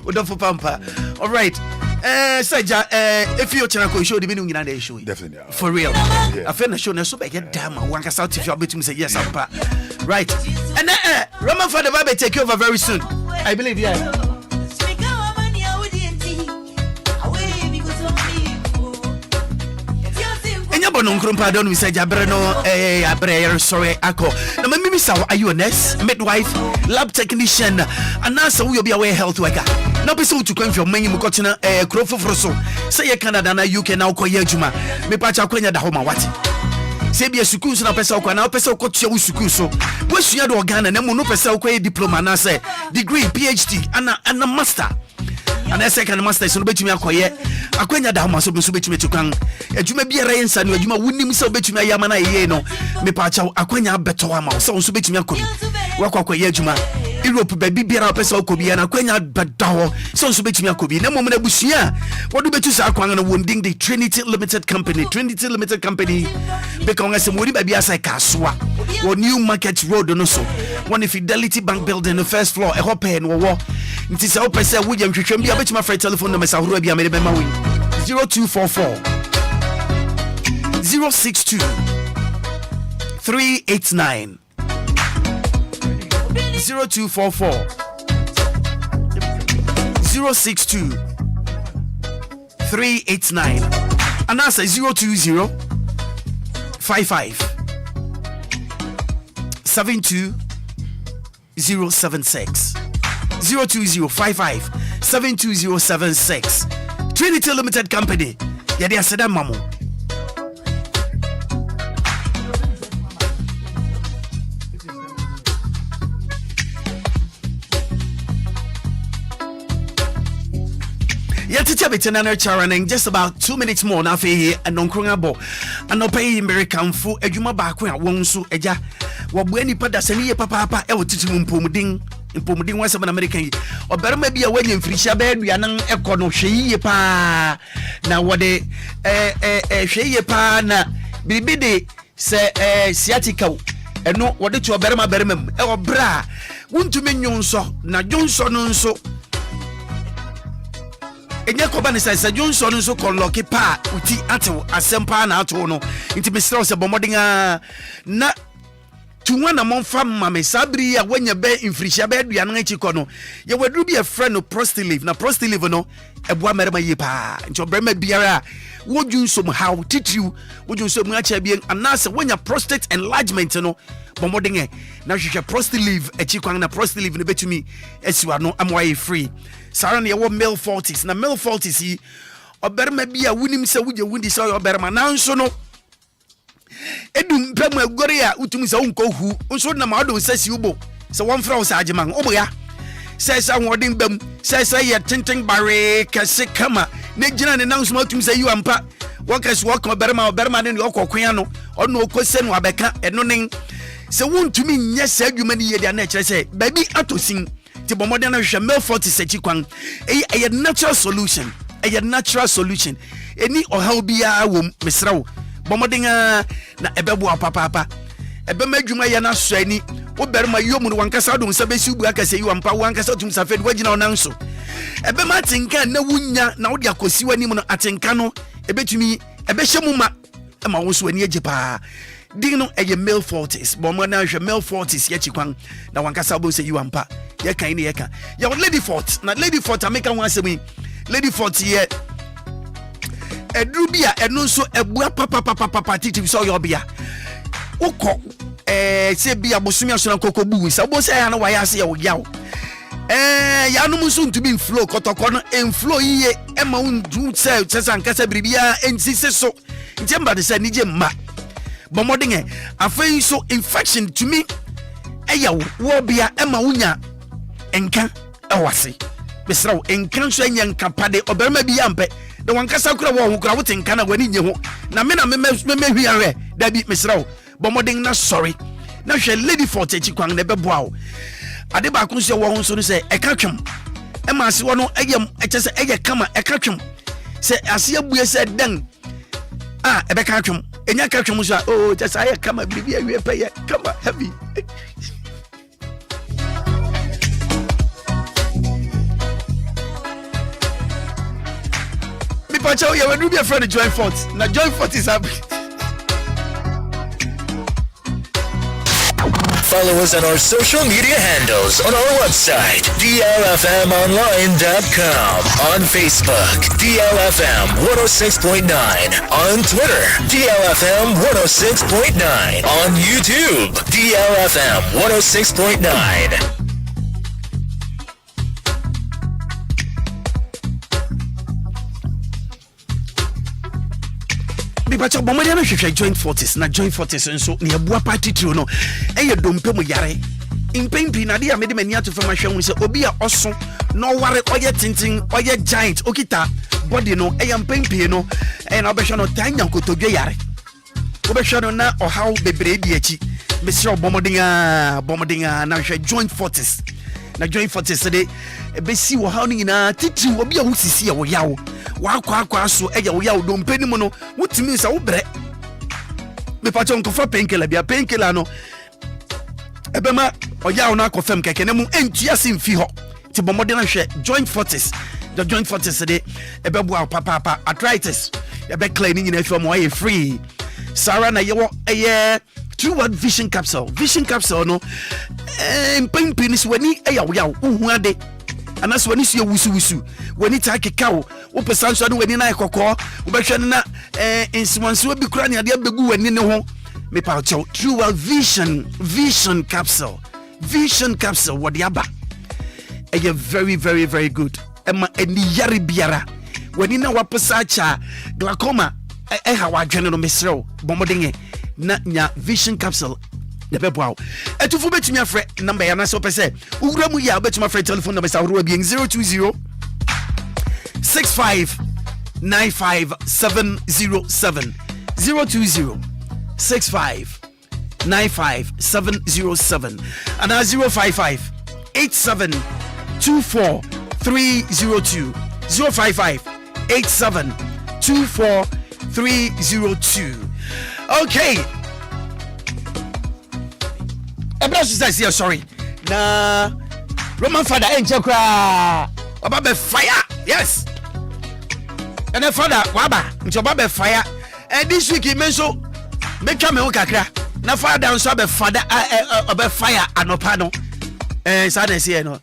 Udofo Pampa. All right. Saja, if you're trying to show the meaning in the show. Definitely. For real. I feel the show so big damn one can start if you're between say yes, Papa. Right. And Roman for the Bible take over very soon. I believe, yeah. No krumpa don we say jabre no abre sorry ako na me say are you a nurse midwife lab technician and now say we be a health worker na person to come from many mu kotina krofoforo so say ye Canada na UK na ukoye adwuma me pa cha kwanya da homa wati say be school so na person ko na person ko tua school so we sua do Ghana na mu no person ko diploma na say degree PhD and master and a second master so betumi akoye akwanya da homa so betumi tukwan adwuma biara yensa no adwuma wunim se betumi ayama na yeye no me pa cha akwanya beto ama so betumi akobi wakwakoye adwuma Europe baby biara pesa okobi na akwanya bedawo so betumi akobi na mom na busua wodu betu sa akwan no wonding the Trinity Limited Company because we wodi baby asai kasoa wo New Market Road no so one Fidelity Bank building the first floor e hope no wo nti se wo pese wo yam hwehwem bia betuma free telephone number sa horo bia me be ma win 0244 062 389 0244 062 389 and that's 020 55 72 076 020 55 72076 Trinity Limited Company. Yeah, they are said that mamo. Yeah, teacher betenana charaning just about 2 minutes more now for here and non crungabo and no pay American fu ejuma ba kwa won so eja wo bu ani pada sani ye papa e wo titimu mpomudin wa sama American yi oberma bia wanya mfirisha ba aduanan ekọ no hweye pa na wode hweye pa na bibide se sciatica eno wode to oberma bermam e obra wuntumi nyonso na jonso no nso enye koba ne sai Johnson nso kolloki pa uti atew asempa na ato no nti mesrɛ se bomodin na tuwa na monfa mame sabri ya wanya be infrisha be aduane nchi ko no ye wadru bi a friend no prostilive na prostilive no eboa merema yi pa nti obrema biara wodun somehow titiw wodun som acha bi anase wanya prostate enlargement no bomodenge na hwehwe prostilive echi kwan na prostilive no betumi esiwa no amwaye free sara na ye wo male 40s na male 40s yi oberema bi a wunim se wuje wundi se oberema na nso no edum pemu agore ya utumi se unko hu nso na ma do sasi ubo se won fra usa ageman obo ya se hodin bam se ye tenten bare kase kama ne gina ne nan so ma utumi se yu ampa wakasi wakon berma ne okokwan no ono okose no abeka eno nen se wontumi nya se adwuma ne yedi na kire se baby atosin ti bomode na hwe male 40 sechi kwan eye natural solution eni ohau bia wom mesrawo bomodinga na ebebo apapa ebema adwuma ye na so ani wo berma yomu no wankasa do nsa besi ubu akase yi wampa wankasa tum safe do wagina onanso ebema atinka na wunya na wo de akosi wani mu no atinka no ebetumi ebehye ma ma wo so ani agipa din no eye male 40s bomo na hwe male 40s ye chikwan na wankasa bo se yi wampa ye kan ni ye kan ya lady 40 na lady 40 ameka ho asemi lady 40 ye edrubia eno so ebua papa titi so yobia ukọ se bia bosumi asona kokobu sa bo se ya na waya se ya wo yawo ya no musu ntumi flow kotoko no enflow yiye ema undu se sankasa bribia ensise so ntemba de se nije ma bomodenge afei so infection to me eya wo bia ema unya enka ewase besrawo enka so enya nka pade oberema bi yampe de wankasa kura wo kura wo tenka na wani nye ho na me na me hwiare da bi mesrawo bomodeng na sorry na hwe lady 40 chi kwan na beboa wo ade ba kun se wo ho so no se eka twem e ma se wo no eyem eche se eye kama eka twem se ase abue se den ebe ka twem enya ka twem so just eye kama bibi awie peye kama heavy mi pa chawo ye we do be a friend join fort na join fort is happy. Follow us on our social media handles on our website, DLFMonline.com, on Facebook, DLFM 106.9, on Twitter, DLFM 106.9, on YouTube, DLFM 106.9. Bibacho bomode na hwehwe joint 40s na joint 40s nso ne abua party trio no eye dompe mu yare impempi na dia mede mani ato fama hwe hu se obi a oso no ware oye tintin oye giant okita body no eye impempi no na obehwe no tanya nkotodwe yare obehwe no na ohaw bebre di achi mesio bomodinga na hwe joint 40s na joint 40s de ebesi wo haw ni na titi obi a husisi ya wo yawo wakwa so eya wo yawo dompe ni mu no wutimi sa wo bre me pa chon ko fa penkela bia penkela no ebema oyawo na akofem keke ne mu entua simfi ho ti bomode na hwe joint 40s the joint 40s de ebebu papa arthritis ebe clean ni na fo mo aye free sara na yewo eye True Word Vision Capsule no mpempi ni swani eya wo yawo uhu ade anas wani so wusu wani ta kekawo wo pesa nso ade wani na ekoko wo behwe na insimanso bi kura ne ade abegu wani ne ho me pa cho True Word Vision Capsule what yaba eye very very very good ema eni yare biara wani na wapesa cha glaucoma ha wadwene no mesrew bomodenge na nya Vision Capsule the bebo etufu betumi afre number ya na so pese ugura mu ya betumi afre telephone number sa woro bien 020 65 95 707 020 65 95 707 and 055 87 24 302 055 87 24 302. Okay. Say sorry. Na Roman father enchekra. Oba be fire. Yes. And the father waba. Nti oba be fire. And this week he mention make me ho kakra. na father nso be father fire anopa no sada say no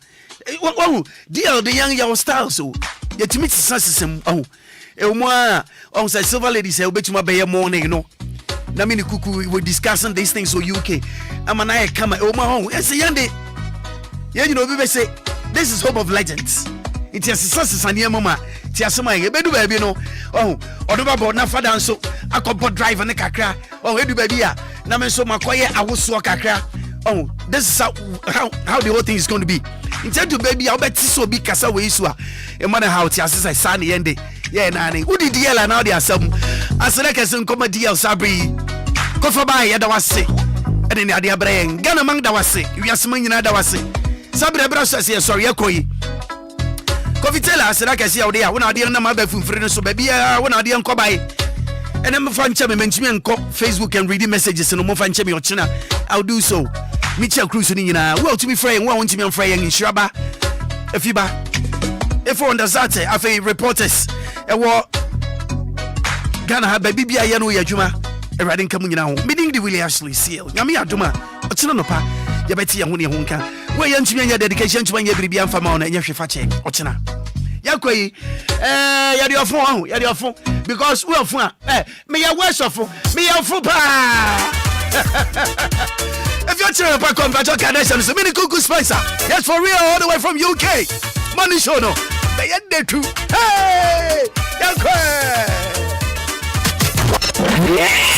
oh deal the young style so yetimi sisasem oh on say silver lady say obetuma be morning no na me ni kuku we discussing these things so UK amana e kama say yande you know be say this is hope of legends it is sisasane mama ti asema e bedu ba bi no odoba board na father nso akobot drive ne kakra edu ba bi a na me so makoye awoso kakra this is how the whole thing is going to be instead to baby obeti so bi kasa we isu a e man how ti asesa sane yende na ne udi DL na odi asem asere kese nkoma DL sabri ko fa ba ye da wase ene ne ade abrayen Ghana man da wase wiasema nyina da wase sabre bra so se sorry ekoyi Kofitela asera kese ya odi a wona ade na ma ba funfure no so ba bia wona ade nkobai ene me fan cheme mentimi enko Facebook and reading messages no mo fan cheme ochina I'll do so Michel Cruz ni nyina we to be free we want to be free in Shiraba efiba if on the zate afi reporters e wo Ghana ha ba bibia ye no yadwuma erade nka mu nyina ho meaning the Willy Ashley seal nyame aduma ochina no pa ye beti ye ho ne ho nka we ye ntumi anya dedication ntumi anya bibia mfa ma ona enye hwefa che ochina yakoyi ya de ofo because we ofo me ya worse ofo me ya ofo pa if you're trying to come back to Ghanaian so many cuckoo spicer yes for real all the way from UK money show no they end there too hey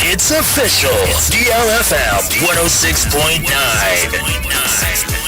it's official. DLFM 106.9.